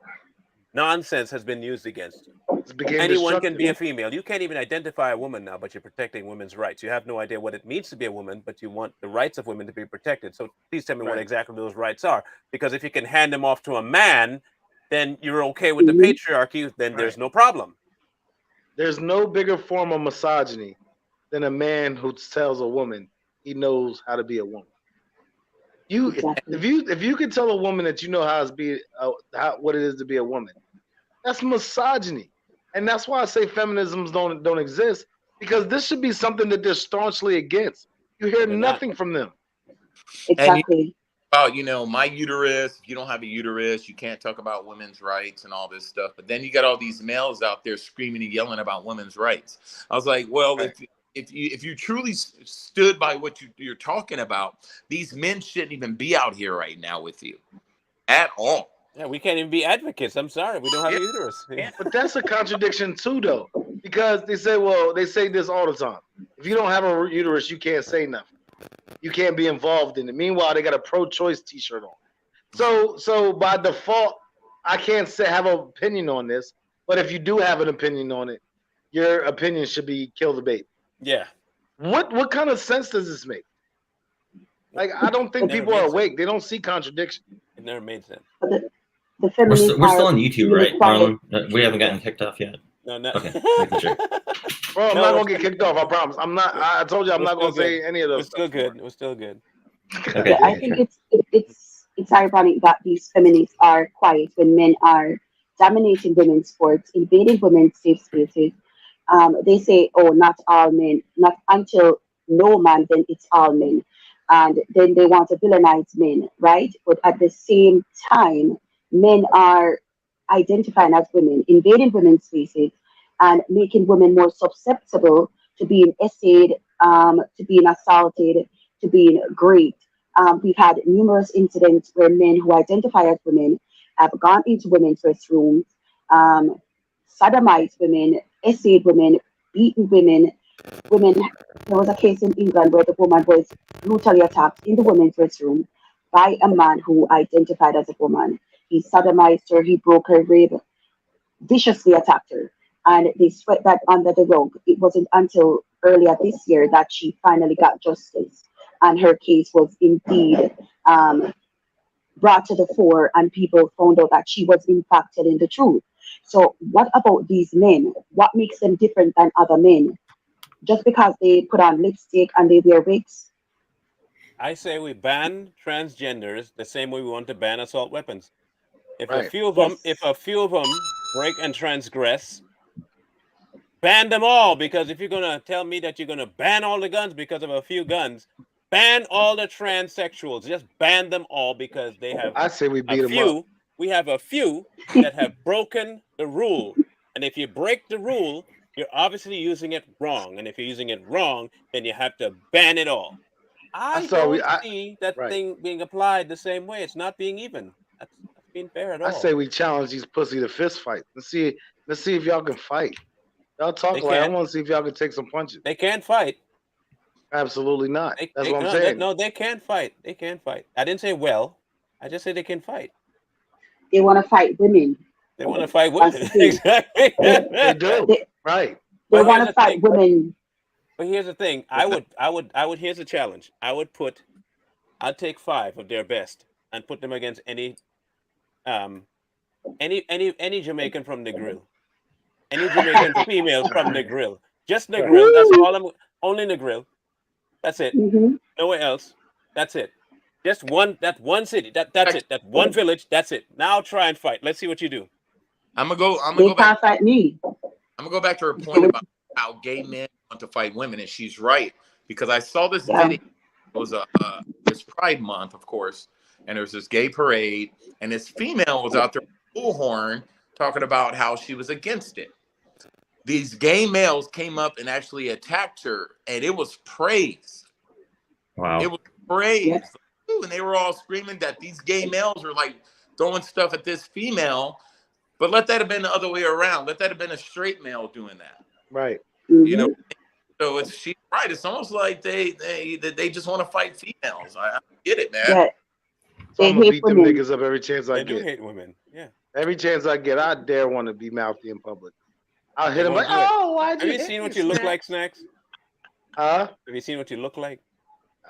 nonsense has been used against you. It became Anyone can destructive. be a female. You can't even identify a woman now, but you're protecting women's rights. You have no idea what it means to be a woman, but you want the rights of women to be protected. So please tell me what Right. exactly those rights are. Because if you can hand them off to a man, then you're okay with the Hmm. patriarchy, then Right. there's no problem. There's no bigger form of misogyny than a man who tells a woman he knows how to be a woman. You, Exactly. if you could tell a woman that you know how to be, what it is to be a woman, that's misogyny, and that's why I say feminisms don't exist, because this should be something that they're staunchly against. You hear And they're not. nothing from them. And you Exactly. about, my uterus, if you don't have a uterus, you can't talk about women's rights and all this stuff. But then you got all these males out there screaming and yelling about women's rights. I was like, well, Right. if you truly stood by what you're talking about, these men shouldn't even be out here right now with you at all. Yeah, we can't even be advocates. I'm sorry, we don't have Yeah, a uterus. But that's a contradiction too, though, because they say this all the time. If you don't have a uterus, you can't say nothing. You can't be involved in it. Meanwhile, they got a pro-choice T-shirt on. So by default, I can't say have an opinion on this. But if you do have an opinion on it, your opinion should be kill the baby. Yeah, What kind of sense does this make? Like, I don't it think never people are made sense. awake. They don't see contradiction. It never made sense. But the We're feminists we're still are on YouTube, really right, quiet. Marlon? We haven't gotten kicked off yet. No, no. Okay, making sure. Bro, I'm No, not we're gonna get still, kicked off. I promise. I'm not. I told you I'm we're not still gonna good. say any of We're those stuff. still good. We're still good. Okay, Yeah, I making think sure. it's ironic that these feminists are quiet when men are dominating women's sports, invading women's safe spaces. They say, "Oh, not all men, not until no man, then it's all men," and then they want to villainize men, right? But at the same time, men are identifying as women, invading women's spaces, and making women more susceptible to being essayed, to being assaulted, to being raped. We've had numerous incidents where men who identify as women have gone into women's restrooms, um, sodomized women, essayed women, beaten women. Women. There was a case in England where the woman was brutally attacked in the women's restroom by a man who identified as a woman. He sodomized her, he broke her rib, viciously attacked her, and they swept that under the rug. It wasn't until earlier this year that she finally got justice, and her case was indeed brought to the fore, and people found out that she was in fact telling the truth. So, what about these men? What makes them different than other men? just because they put on lipstick and they wear wigs. I say we ban transgenders the same way we want to ban assault weapons. If a Right. few of them, Yes. if a few of them break and transgress, ban them all. Because if you're gonna tell me that you're gonna ban all the guns because of a few guns, ban all the transsexuals. Just ban them all because they have I say we a beat them up. few. We have a few that have broken the rule, and if you break the rule, you're obviously using it wrong. And if you're using it wrong, then you have to ban it all. I saw we. don't see that Right. thing being applied the same way. It's not being even. That's being fair at I all. say we challenge these pussy to fist fight. Let's see if y'all can fight. Y'all talk They like I can't. want to see if y'all can take some punches. They can't fight. Absolutely not. That's They what I'm no, saying. no, they can't fight. They can't fight. I didn't say well. I just said they can fight. They want to fight women. They want to fight That's women. the thing. Exactly. They do. They, Right. they But want here's to the fight thing. women. But here's the thing. Here's a challenge. I'd take 5 of their best and put them against any Jamaican from the grill. Any Jamaican female from the grill. Just the grill. That's all I'm only the grill. That's it. Hmm. Nowhere else. That's it. Just one city. That's it. That one village. That's it. Now try and fight. Let's see what you do. I'm gonna go. I'm gonna They go back. can't fight me. I'm gonna go back to her point about how gay men want to fight women, and she's right because I saw this Yeah. video. It was this Pride Month, of course, and there was this gay parade, and this female was out there with a bullhorn talking about how she was against it. These gay males came up and actually attacked her, and it was praise. Wow. It was praise, Yeah. and they were all screaming that these gay males were like throwing stuff at this female. But let that have been the other way around. Let that have been a straight male doing that. Right. You know, Mhm. so she's right. It's almost like they just want to fight females. I get it, man. Yeah. So They I'm gonna hate beat them women. niggas up every chance I They do get. hate women. Yeah. Every chance I get, I dare want to be mouthy in public. I'll hit They him like, won't do it. "Oh, why'd Have you you hit seen me, what you look Snack?" like, Snacks? Huh? Have you seen what you look like?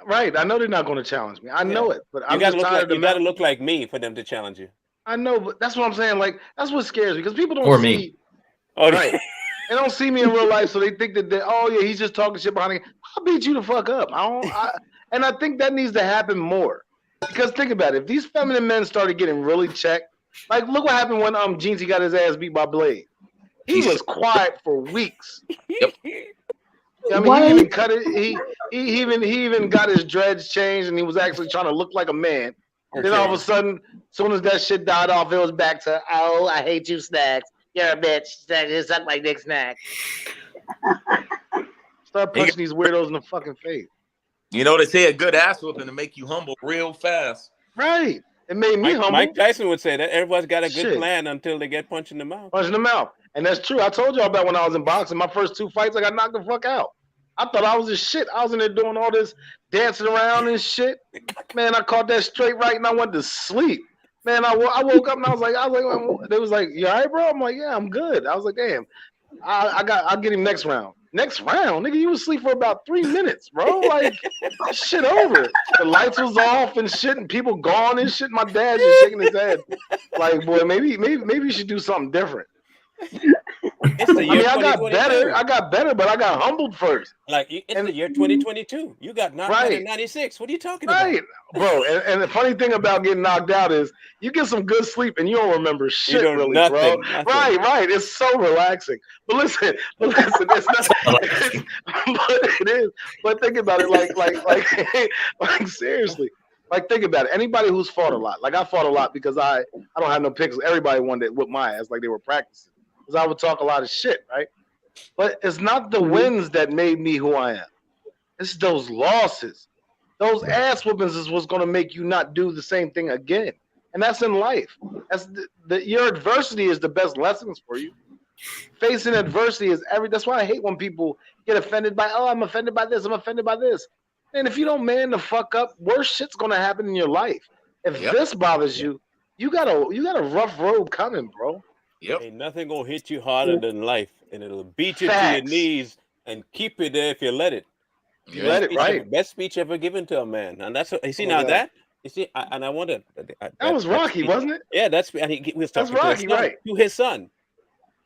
Right. I know they're not going to challenge me. I know it, but You I'm gotta just look tired like of the you gotta mouth. look like me for them to challenge you. I know, but that's what I'm saying. Like that's what scares me because people don't Or see. me. Oh, Right. They don't see me in real life, so they think that oh yeah, he's just talking shit behind me. I'll beat you the fuck up. And I think that needs to happen more. Because think about it, if these feminine men started getting really checked, like look what happened when Jeezy got his ass beat by Blade. He was quiet for weeks. Yep. I mean, he even cut it. He even got his dreads changed, and he was actually trying to look like a man. Then all of a sudden, as soon as that shit died off, it was back to oh, I hate you, Snacks. You're a bitch. You suck like Nick Snack. Start punching these weirdos in the fucking face. You know, they say a good ass whooping to make you humble real fast. Right. It made me humble. Mike Tyson would say that everybody's got a good Shit. plan until they get punched in the mouth. Punching them out. And that's true. I told y'all about when I was in boxing. My first 2 fights, I got knocked the fuck out. I thought I was this shit. I was in there doing all this dancing around and shit. Man, I caught that straight right and I went to sleep. Man, I woke up and I was like, they was like, you all right, bro? I'm like, yeah, I'm good. I was like, damn, I'll get him next round. Next round, nigga, you was asleep for about 3 minutes, bro. Like, shit over. The lights was off and shit, and people gone and shit. My dad's just shaking his head, like, boy, maybe you should do something different. It's the year I got 2022. better, but I got humbled first. Like it's the year 2022. You got knocked out in '96. What are you talking Right, about? bro. And the funny thing about getting knocked out is you get some good sleep and you don't remember shit, don't- really, nothing, bro. nothing. Right. It's so relaxing. But listen, it's not. But it is. But think about it, like seriously. Like think about it. Anybody who's fought a lot, like I fought a lot because I don't have no pictures. Everybody wanted to whip my ass like they were practicing because I would talk a lot of shit, right? But it's not the wins that made me who I am. It's those losses. Those ass whoopings is what's going to make you not do the same thing again. And that's in life. That's your adversity is the best lessons for you. Facing adversity is that's why I hate when people get offended by, oh, I'm offended by this, I'm offended by this. And if you don't man the fuck up, worse shit's going to happen in your life. If this bothers you, you got a rough road coming, bro. Yep. Ain't nothing gonna hit you harder than life, and it'll beat you to your Facts. knees and keep you there if you let it. You let it, right? Best speech ever given to a man, and that's what you see Oh, now. God. That you see, and I wonder. That was Rocky, speech- wasn't it? Yeah, and he was That's talking Rocky, to his son. right. To his son.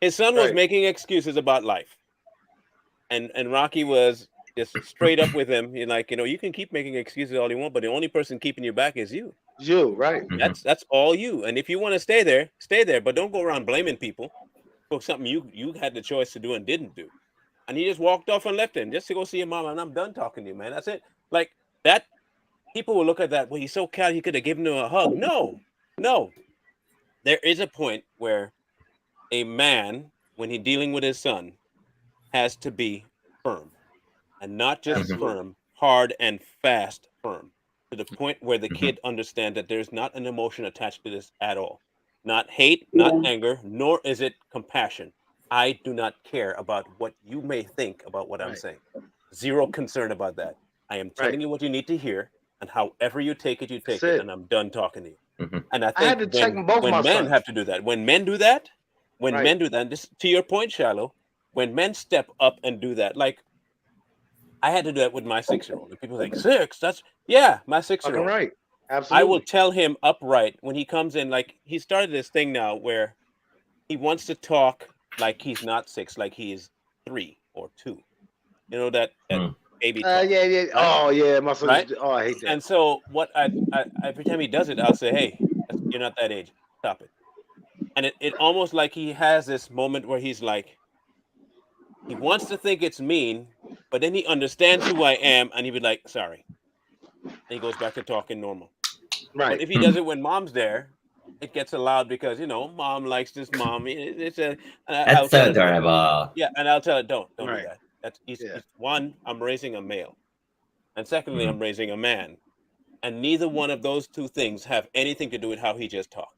His son was Right. making excuses about life. and Rocky was just straight up with him. You're like, you can keep making excuses all you want, but the only person keeping you back is you. You right. That's all you. And if you want to stay there, but don't go around blaming people for something you had the choice to do and didn't do. And he just walked off and left him just to go see your mama. And I'm done talking to you, man. That's it. Like that. People will look at that. Well, he's so casual. He could have given her a hug. No. There is a point where a man, when he's dealing with his son, has to be firm, and not just Absolutely. firm, hard and fast firm, to the point where the kid understands that there's not an emotion attached to this at all. Not hate, not Yeah. anger, nor is it compassion. I do not care about what you may think about what I'm Right. saying. Zero concern about that. I am telling Right. you what you need to hear, and however you take it, you take That's it, it. and I'm done talking to you. Mhm. And I I had think to check both when my men sons. have to do that, when men do that, Right. and this to your point, Shallow, when men step up and do that, like I had to do that with my 6-year-old. And people think, six? That's my Fucking 6-year-old. right. I will Absolutely. tell him upright when he comes in, like he started this thing now where he wants to talk like he's not 6, like he is 3 or 2. You know that Mm. baby talk, Yeah. right? Oh yeah, my son. Right? Oh, I hate that. And so what I every time he does it, I'll say, "Hey, you're not that age. Stop it." And it almost like he has this moment where he's like, he wants to think it's mean, but then he understands who I am, and he be like, "Sorry," and he goes back to talking normal. But Right. if he does it when mom's there, it gets allowed because mom likes this mom. It's a. I'll That's so tell it, adorable. yeah, and I'll tell it, don't do Right. that. That's Yeah. it's one, I'm raising a male, and secondly, Mhm. I'm raising a man, and neither one of those two things have anything to do with how he just talked.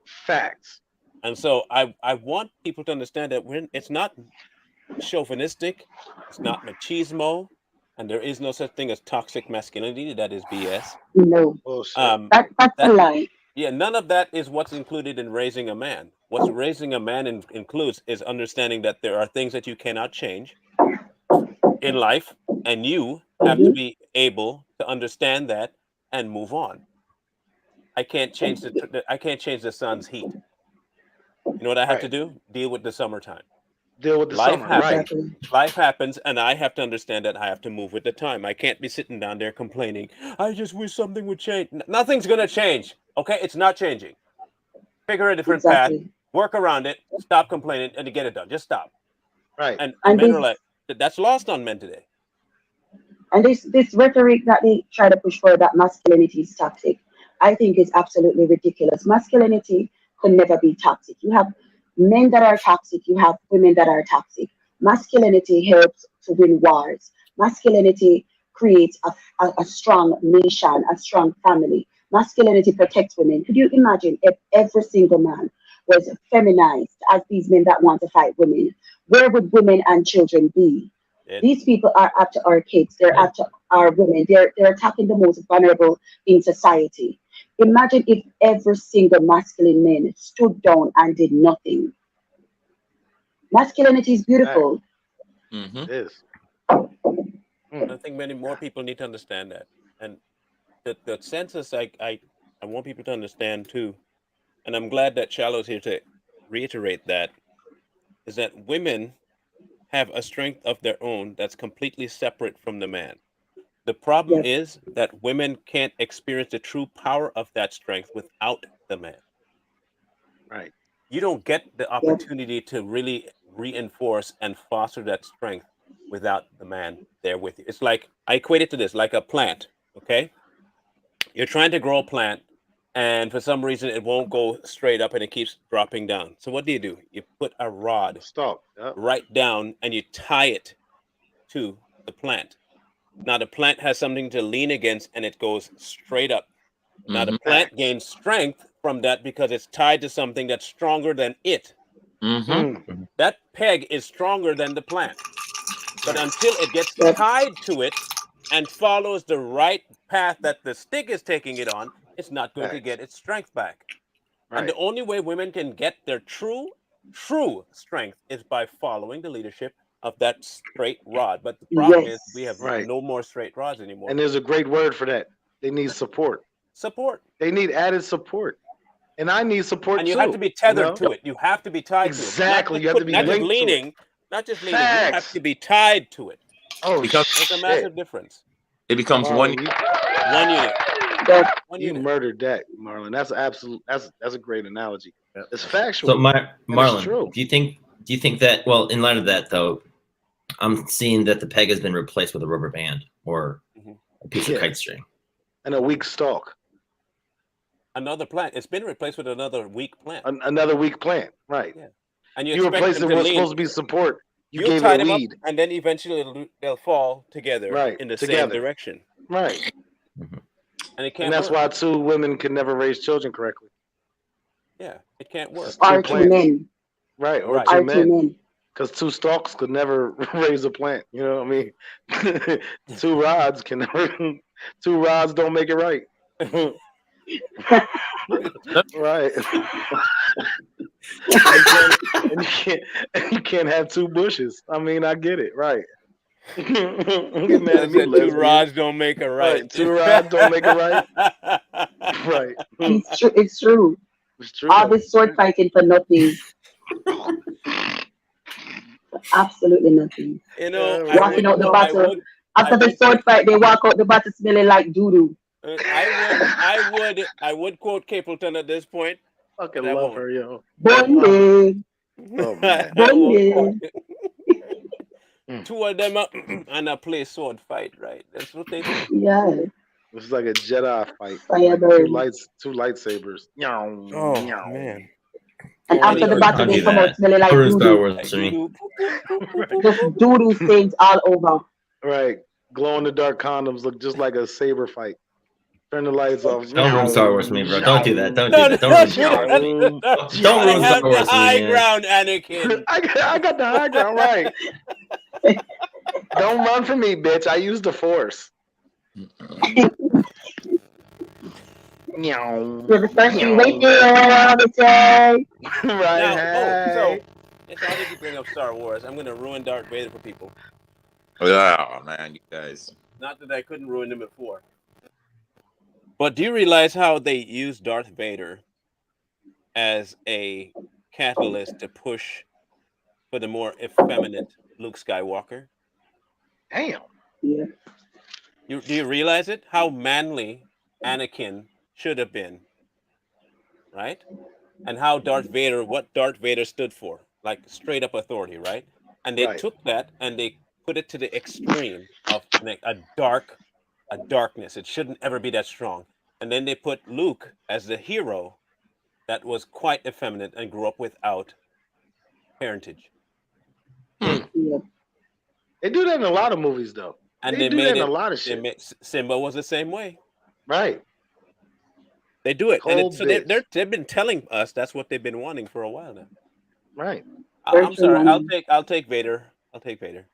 Facts. And so I want people to understand that it's not chauvinistic, it's not machismo, and there is no such thing as toxic masculinity. That is BS. No, Bullshit. that's a That lie. Yeah, none of that is what's included in raising a man. What's raising a man includes is understanding that there are things that you cannot change in life, and you have to Mhm. be able to understand that and move on. I can't change the sun's heat. You know what I have to Right. do? Deal with the summertime. Deal with the Life summer. Right. happens. Exactly. Life happens, and I have to understand that I have to move with the time. I can't be sitting down there complaining. I just wish something would change. Nothing's gonna change. Okay, it's not changing. Figure a different path. Exactly. Work around it. Stop complaining, and to get it done. Just stop. Right. And And men are this like, that's lost on men today. And this rhetoric that they try to push for, that masculinity is toxic, I think is absolutely ridiculous. Masculinity can never be toxic. You have men that are toxic, you have women that are toxic. Masculinity helps to win wars. Masculinity creates a strong nation, a strong family. Masculinity protects women. Could you imagine if every single man was feminized as these men that want to fight women? Where would women and children be? It, These people are after our kids, they're Yeah. after our women, they're attacking the most vulnerable in society. Imagine if every single masculine man stood down and did nothing. Masculinity is Fact. beautiful. Mm-hmm. It is. I think many more people need to understand that. And the census, I want people to understand too. And I'm glad that Shallow's here to reiterate that, is that women have a strength of their own that's completely separate from the man. The problem Yes, is that women can't experience the true power of that strength without the man. Right. You don't get the yes, opportunity to really reinforce and foster that strength without the man there with you. It's like I equate it to this, like a plant. Okay, you're trying to grow a plant, and for some reason it won't go straight up and it keeps dropping down. So what do? You put a rod Stop. Yep. right down and you tie it to the plant. Now the plant has something to lean against and it goes straight up. Now the Mm-hmm. plant Facts. gains strength from that because it's tied to something that's stronger than it. Mm-hmm. Mm. That peg is stronger than the plant. But Right. until it gets yes, tied to it and follows the right path that the stick is taking it on, it's not going to Facts. get its strength back. And Right. the only way women can get their true strength is by following the leadership of that straight rod. But the problem is we have yes, Right. no more straight rods anymore. And there's a great word for that. They need support. Support. They need added support. And I need support And you have to too. be You tethered know? to it. You have to be tied to it. Exactly. You have to be Not just linked to it. leaning, Not just leading. You have Facts. to be tied to it. Oh Because There's a shit! massive difference. it becomes Marlon, one. One unit. That One you unit. murdered that, Marlon. That's absolute. That's a great analogy. Yeah. It's factual. So, and it's Marlon, true. do you think that? Well, in light of that, though, I'm seeing that the peg has been replaced with a rubber band or Mhm. a piece Yeah. of kite string. And a weak stalk. Another plant. It's been replaced with another weak plant. Another weak plant. Right. Yeah. And you You expect replaced them it to with lean. supposed to be support. You You'll gave tie it a them up, lead. and then eventually they'll fall together Right, in the together. same direction. Right. Mhm. And it can't And that's work. why two women can never raise children correctly. Yeah, it can't work. It's are two two plants. men. Right. Or Right. two Are two men. men. Because two stalks could never raise a plant. You know what I mean? Two rods can never. Two rods don't make it right. Right. And you can't have two bushes. I mean, I get it. Right. Get mad I at me, said two lesbian. rods don't make a right. Right. Two rods don't make it right. Right. It's true. It's true. It's true. All Though. this sword fighting for nothing. Absolutely nothing. You know, Yeah, I right. Walking would out the go. battle. After the would- sword fight, they walk out the battle smelling like doo-doo. I would quote Capleton at this point. Fucking But I love won't. her, yo. Bundy. Oh, man. I won't Bundy. quote it. Mm. Two of them and a play sword fight, right? That's what they do. Yeah. It's like a Jedi fight. Fire Like burn. two lightsabers. Oh man! And Oh, after the yeah. battle, Can't they do come out that. smelling like Put in Star doo-doo. Wars Like for me. doo-doo. Just doo-doo stains all over. Right. Glow in the dark condoms look just like a saber fight. Turn the lights off. Don't ruin Star Wars for me, bro. Don't do that. Don't do No, that. no, Don't ruin Star Wars. no, no. Don't I ruin have Star the Wars for me, high man. ground, Anakin. I got the high ground, right. Don't run from me, bitch. I use the force. Meow. You're the first thing right there, Mr. Right. Now, Hey. it's how did you bring up Star Wars? I'm gonna ruin Darth Vader for people. Oh man, you guys. Not that I couldn't ruin him before. But do you realize how they use Darth Vader as a catalyst to push for the more effeminate Luke Skywalker? Damn. Yeah. Do you realize it? How manly Anakin should have been, right? And how what Darth Vader stood for, like straight up authority, right? And they Right. took that and they put it to the extreme of like a darkness. It shouldn't ever be that strong. And then they put Luke as the hero that was quite effeminate and grew up without parentage. Yeah. They do that in a lot of movies, though. And They they do made that in it. a lot of shit. Simba was the same way. Right. They do it, and Cold so bitch. they've been telling us that's what they've been wanting for a while now. Right. Very I'm true, sorry. man. I'll take Vader. I'll take Vader.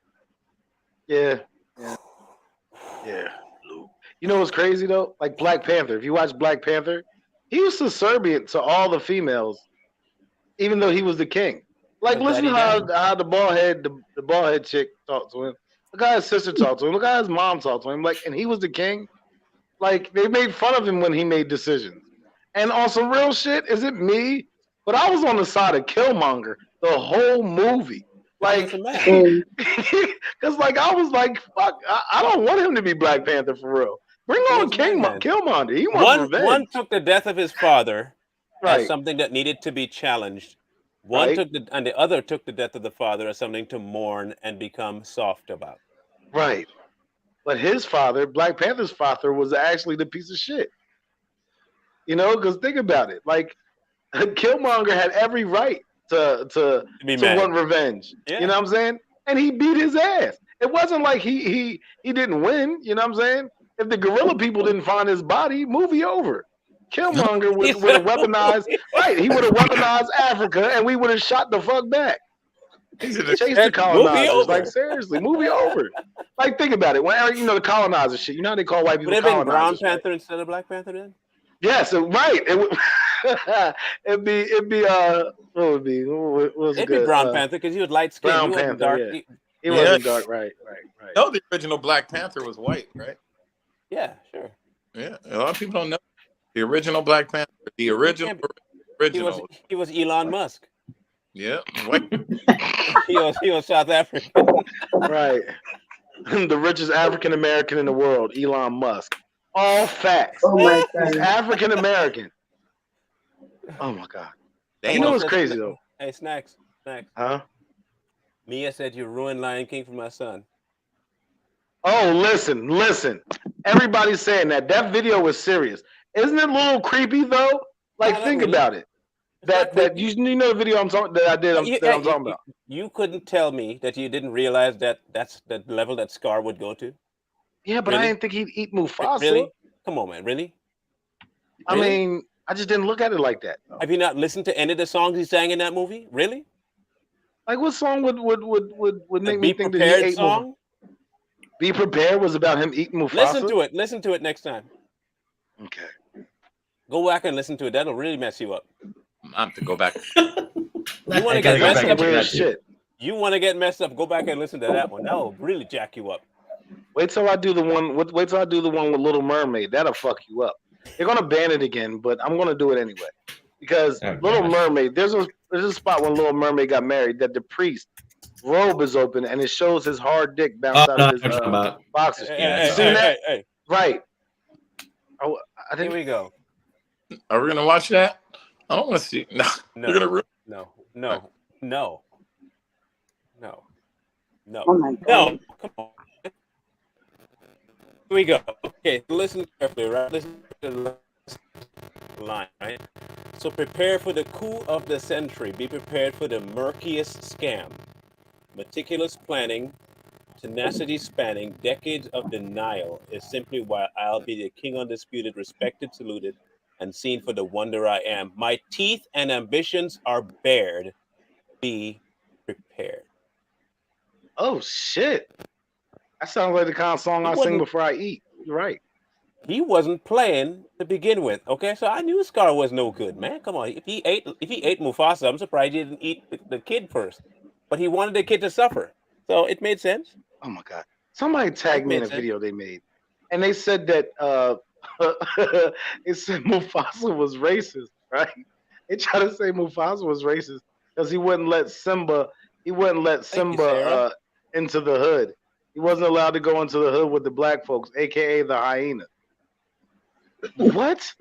Yeah. Yeah. Yeah. You know what's crazy though? Like Black Panther. If you watch Black Panther, he was subservient to all the females, even though he was the king. Like, But listen Daddy how the bald head chick talked to him. Look how his sister talked to him. Look how his mom talked to him. Like, and he was the king. Like, they made fun of him when he made decisions. And also, real shit, is it me? But I was on the side of Killmonger the whole movie. Like, Doesn't matter. Mm. because like I was like, fuck, I don't want him to be Black Panther for real. Bring He on was madman. Killmonger. He wants revenge. One took the death of his father as Right. something that needed to be challenged. One Right. took and the other took the death of the father as something to mourn and become soft about. Right. But his father, Black Panther's father, was actually the piece of shit. You know, because think about it. Like, Killmonger had every right to be mad. want revenge. Yeah. You know what I'm saying? And he beat his ass. It wasn't like he didn't win. You know what I'm saying? If the gorilla people didn't find his body, movie over. Killmonger would have weaponized. Right. He would have weaponized Africa, and we would have shot the fuck back. These are Chase the Movie colonizers. over. Like, seriously, movie over. Like, think about it. When the colonizer shit, you know how they call white people Would it have been Brown colonizers, right? Panther instead of Black Panther then? Yes, right. It would. it'd be. What would be? What was It'd good? be Brown Panther because he was light skinned. Brown He wasn't Panther, dark. yeah. He Yeah. wasn't dark. Right. No, the original Black Panther was white, right? Yeah, sure. Yeah, a lot of people don't know the original Black Panther. The original. He was Elon Musk. Yeah. What? He was South African. Right. The richest African American in the world, Elon Musk. All facts. Oh my He's God. African American. Oh my God. You know Someone what's said, crazy though? hey, snacks. Huh? Mia said you ruined Lion King for my son. Oh, listen. Everybody's saying that. That video was serious. Isn't it a little creepy though? Like, Not think really. about it. It's not That creepy. you know the video I'm talking that I did You, that I'm you, talking you, about. you couldn't tell me that you didn't realize that that's the level that Scar would go to. Yeah, but I Really? didn't think he'd eat Mufasa. Really? Come on, man. Really? I Really? mean, I just didn't look at it like that. Have you not listened to any of the songs he sang in that movie? Really? Like, what song would The make Be me think that he Prepared ate Mufasa? song? Be Prepared was about him eating Mufasa. Listen to it next time. Okay. Go back and listen to it. That'll really mess you up. I have to go back. You want to I gotta get go messed back and up? check Weird that too. shit. You want to get messed up? Go back and listen to that one. That'll really jack you up. Wait till I do the one. Wait till I do the one with Little Mermaid. That'll fuck you up. They're gonna ban it again, but I'm gonna do it anyway because Oh, Little gosh. Mermaid. There's a spot when Little Mermaid got married that the priest robe is open and it shows his hard dick bounce Oh, out no, of I his know what you're talking about. boxers. Yeah, You seen that? Hey. Right. I Here think we go. Are we gonna watch that? I don't want to see. No, No. you're gonna ruin. No. Oh my God. Come on. Here we go. Okay, listen carefully, right? Listen to the line, right? So prepare for the coup of the century. Be prepared for the murkiest scam. Meticulous planning, tenacity spanning decades of denial is simply why I'll be the king undisputed, respected, saluted, and seen for the wonder I am. My teeth and ambitions are bared. Be prepared. Oh shit! That sounds like the kind of song He I sing wasn't- before I eat. You're right. He wasn't playing to begin with. Okay, so I knew Scar was no good, man. Come on, if he ate Mufasa, I'm surprised he didn't eat the kid first. But he wanted the kid to suffer, so it made sense. Oh my God! Somebody tagged me in a Makes sense. video they made, and they said that it said Mufasa was racist, right? They tried to say Mufasa was racist because he wouldn't let Simba Sarah. into the hood. He wasn't allowed to go into the hood with the black folks, aka the hyena. What?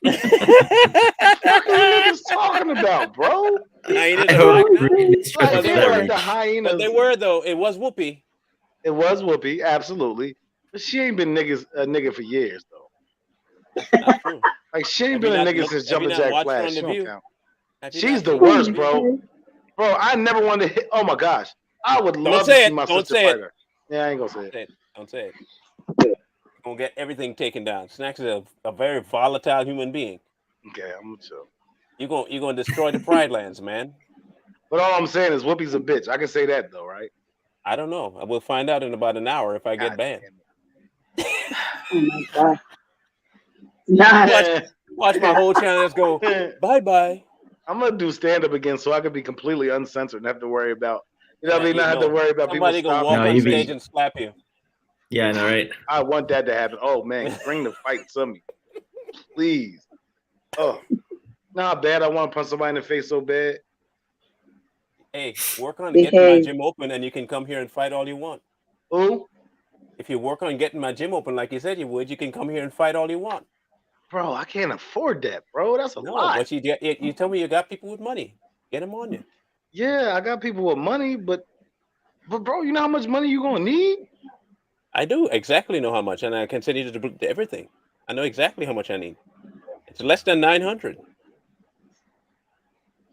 What are you niggas talking about, bro? Hyena I the hope black we read this Like, script they that were like reach. the hyenas. But they were though. It was Whoopi. It was Whoopi, absolutely. But she ain't been a nigga for years though. Not true. Like she ain't Have been you a not nigga looked- since have you Jumpin' not Jack watched her Flash. on She The don't View? count. Have you She's not the seen- worst, bro. Bro, I never wanted to hit. Oh my gosh, I would love to say see it. my Don't sister say fight it. her. Yeah, I ain't gonna say it. Don't say it. You're gonna get everything taken down. Snacks is a very volatile human being. Okay, I'm gonna chill. You're gonna destroy the Pride Lands, man. But all I'm saying is Whoopi's a bitch. I can say that though, right? I don't know. We'll find out in about an hour if I get God banned. damn Oh my God. Nah. it. Watch my whole channel. Let's go. Bye bye. I'm gonna do stand up again so I can be completely uncensored and have to worry about what I mean, not have to worry about Somebody people gonna stopping. walk No, on you be- stage and slap you. Yeah, I know, right? I want that to happen. Oh man, bring the fight to me, please. Oh, not bad. I want to punch somebody in the face so bad. Hey, work on getting my Behave. gym open, and you can come here and fight all you want. Who? If you work on getting my gym open, like you said you would, you can come here and fight all you want. Bro, I can't afford that, bro. That's a No, lot. but you tell me you got people with money. Get them on you. Yeah, I got people with money, but bro, you know how much money you gonna need? I do exactly know how much, and I can send you to everything. I know exactly how much I need. It's less than 900.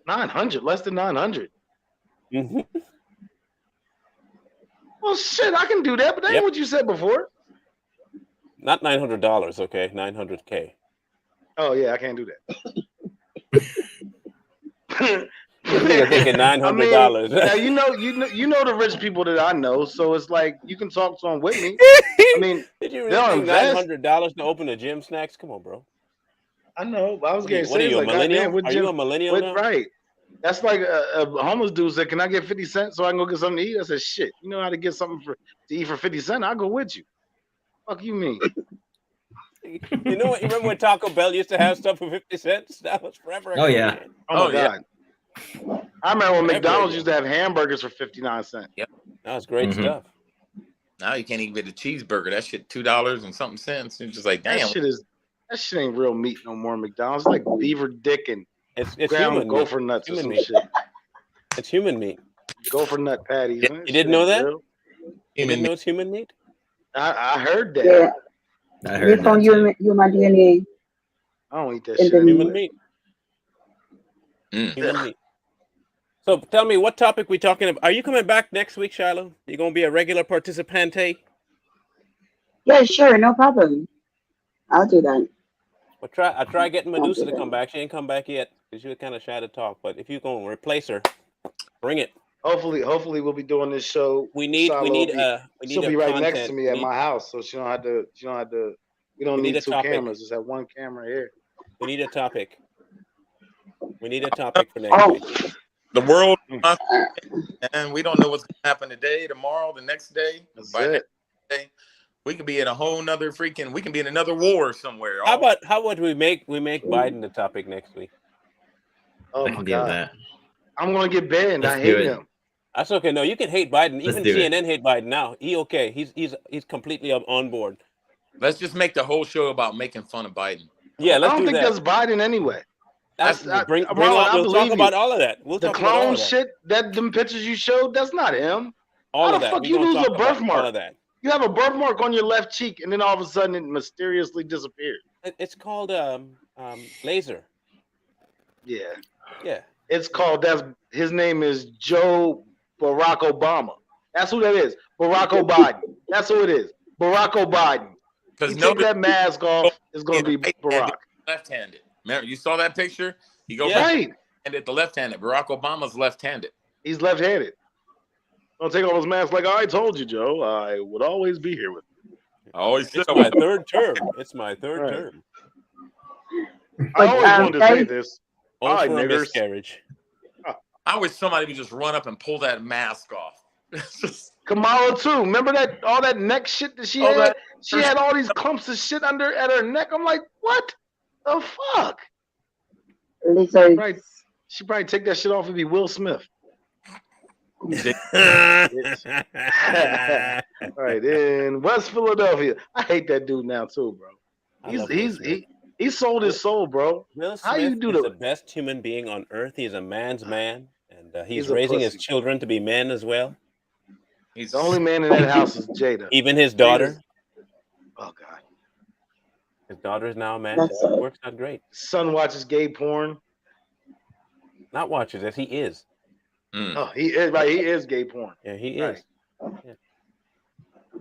900, less than 900. Mm-hmm. Well, shit, I can do that, but that ain't Yep. what you said before. Not $900, okay? 900K. Oh yeah, I can't do that. Nigga thinking $900. Now you know the rich people that I know, so it's like you can talk to them with me. I mean, Did you they'll really think invest. $900 to open a gym, Snacks? Come on, bro. I know. But I was What are you, getting what are you, a like, millennial? goddamn, what Are gym? you a millennial What, now? right. That's like a homeless dude said, "Can I get 50 cents so I can go get something to eat?" I said, "Shit, you know how to get something to eat for 50 cents? I'll go with you." Fuck you mean? You know what? You remember when Taco Bell used to have stuff for 50 cents? That was forever ago. Oh, yeah. man. Oh my Oh, yeah. god. I remember when Every McDonald's day. used to have hamburgers for 59 cents. That was great Mhm. stuff. Now you can't even get a cheeseburger. That shit $2 and something cents. It's just like, That damn. shit ain't real meat no more. McDonald's. It's like beaver dick and It's ground human meat. gopher nuts or Human some meat. shit. It's human meat. Gopher nut patties. You Man, didn't know that? real. You didn't know it's human meat? I heard that. Yeah, I they heard that found too. human DNA I don't eat that in shit the anyway. Human meat. Mm. Human meat. So tell me, what topic we talking about? Are you coming back next week, Shiloh? You gonna be a regular participante? Yeah, sure, no problem. I'll do that. Well, I try getting I'll Medusa do to that. come back. She ain't come back yet because she was kind of shy to talk. But if you gonna replace her, bring it. Hopefully we'll be doing this show. We need She'll a be right next content. to me at my house, so she don't have to. We don't We need need a two topic. cameras. Just have one camera here. We need a topic. We need a topic for next Oh, week. The world, and we don't know what's going to happen today, tomorrow, the next day. That's By it. next day, we could be in a whole nother freaking. We can be in another war somewhere. How about we make Biden the topic next week? Oh I my can deal with god, that. I'm gonna get banned. Let's I do hate it. him. That's okay. No, you can hate Biden. Let's Even do it. CNN hate Biden now. He okay. He's completely on board. Let's just make the whole show about making fun of Biden. Yeah, I let's don't do think that. that's Biden anyway. Bring Marlon, on. I We'll talk believe you. about all of that. We'll The talk about all clone of that. shit, them pictures you showed, that's not him. All How of the that. fuck We you gonna lose talk a about all birthmark? of that. You have a birthmark on your left cheek, and then all of a sudden it mysteriously disappeared. It's called laser. Yeah, Yeah. it's called. His name is Joe Barack Obama. That's who that is. Barack Obama. That's who it is. Barack Obama. Because You take that mask off, it's gonna be Barack. Left-handed. Remember, you saw that picture? He goes Yeah. Right. and at the left-handed. Barack Obama's left-handed. He's left-handed. Don't take off his mask like I told you, Joe. I would always be here with you. I always said It's my third term. It's my third Right. term. I always wanted to say guys, this. All All right, for a niggers. miscarriage. I wish somebody would just run up and pull that mask off. It's just- Kamala too. Remember all that neck shit that she All had? that- She had all these clumps of shit at her neck. I'm like, what the fuck? lizards. Right. She probably take that shit off and be Will Smith. All right, in West Philadelphia. I hate that dude now too, bro. He sold his soul, bro. Will How Smith you do is that? the best human being on earth. He's a man's man, and he's He's a raising his pussy. children to be men as well. He's The only man in that house is Jada. Even his daughter. Oh god. His daughter is now a man. That's It it. works out great. Son watches gay porn. Not watches as he is. Mm. Oh, he is right. He is gay porn. Yeah, he Right. is.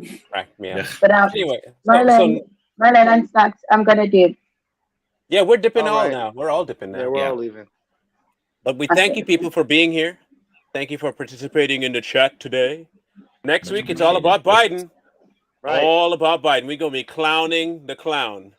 Yeah. Cracked me up. But Anyway, Marlon and Snacks, I'm gonna dip. yeah, we're dipping All all right. now. We're all dipping now. Yeah, we're all leaving. But we thank you people for being here. Thank you for participating in the chat today. Next Much week, it's all about appreciated. Biden. Right. All about Biden. We're going to be clowning the clown,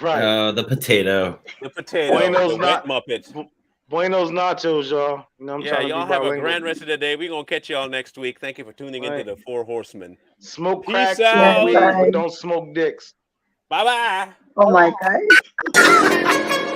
Right. The potato. the potato, Buenos the wet Muppet. Buenos nachos, y'all. You know, I'm Yeah, trying to y'all be have a bilingual. grand rest of the day. We're going to catch y'all next week. Thank you for tuning into Right. the Four Horsemen. Smoke Peace crack, out. smoke weed, Bye. but don't smoke dicks. Bye-bye. Oh my god.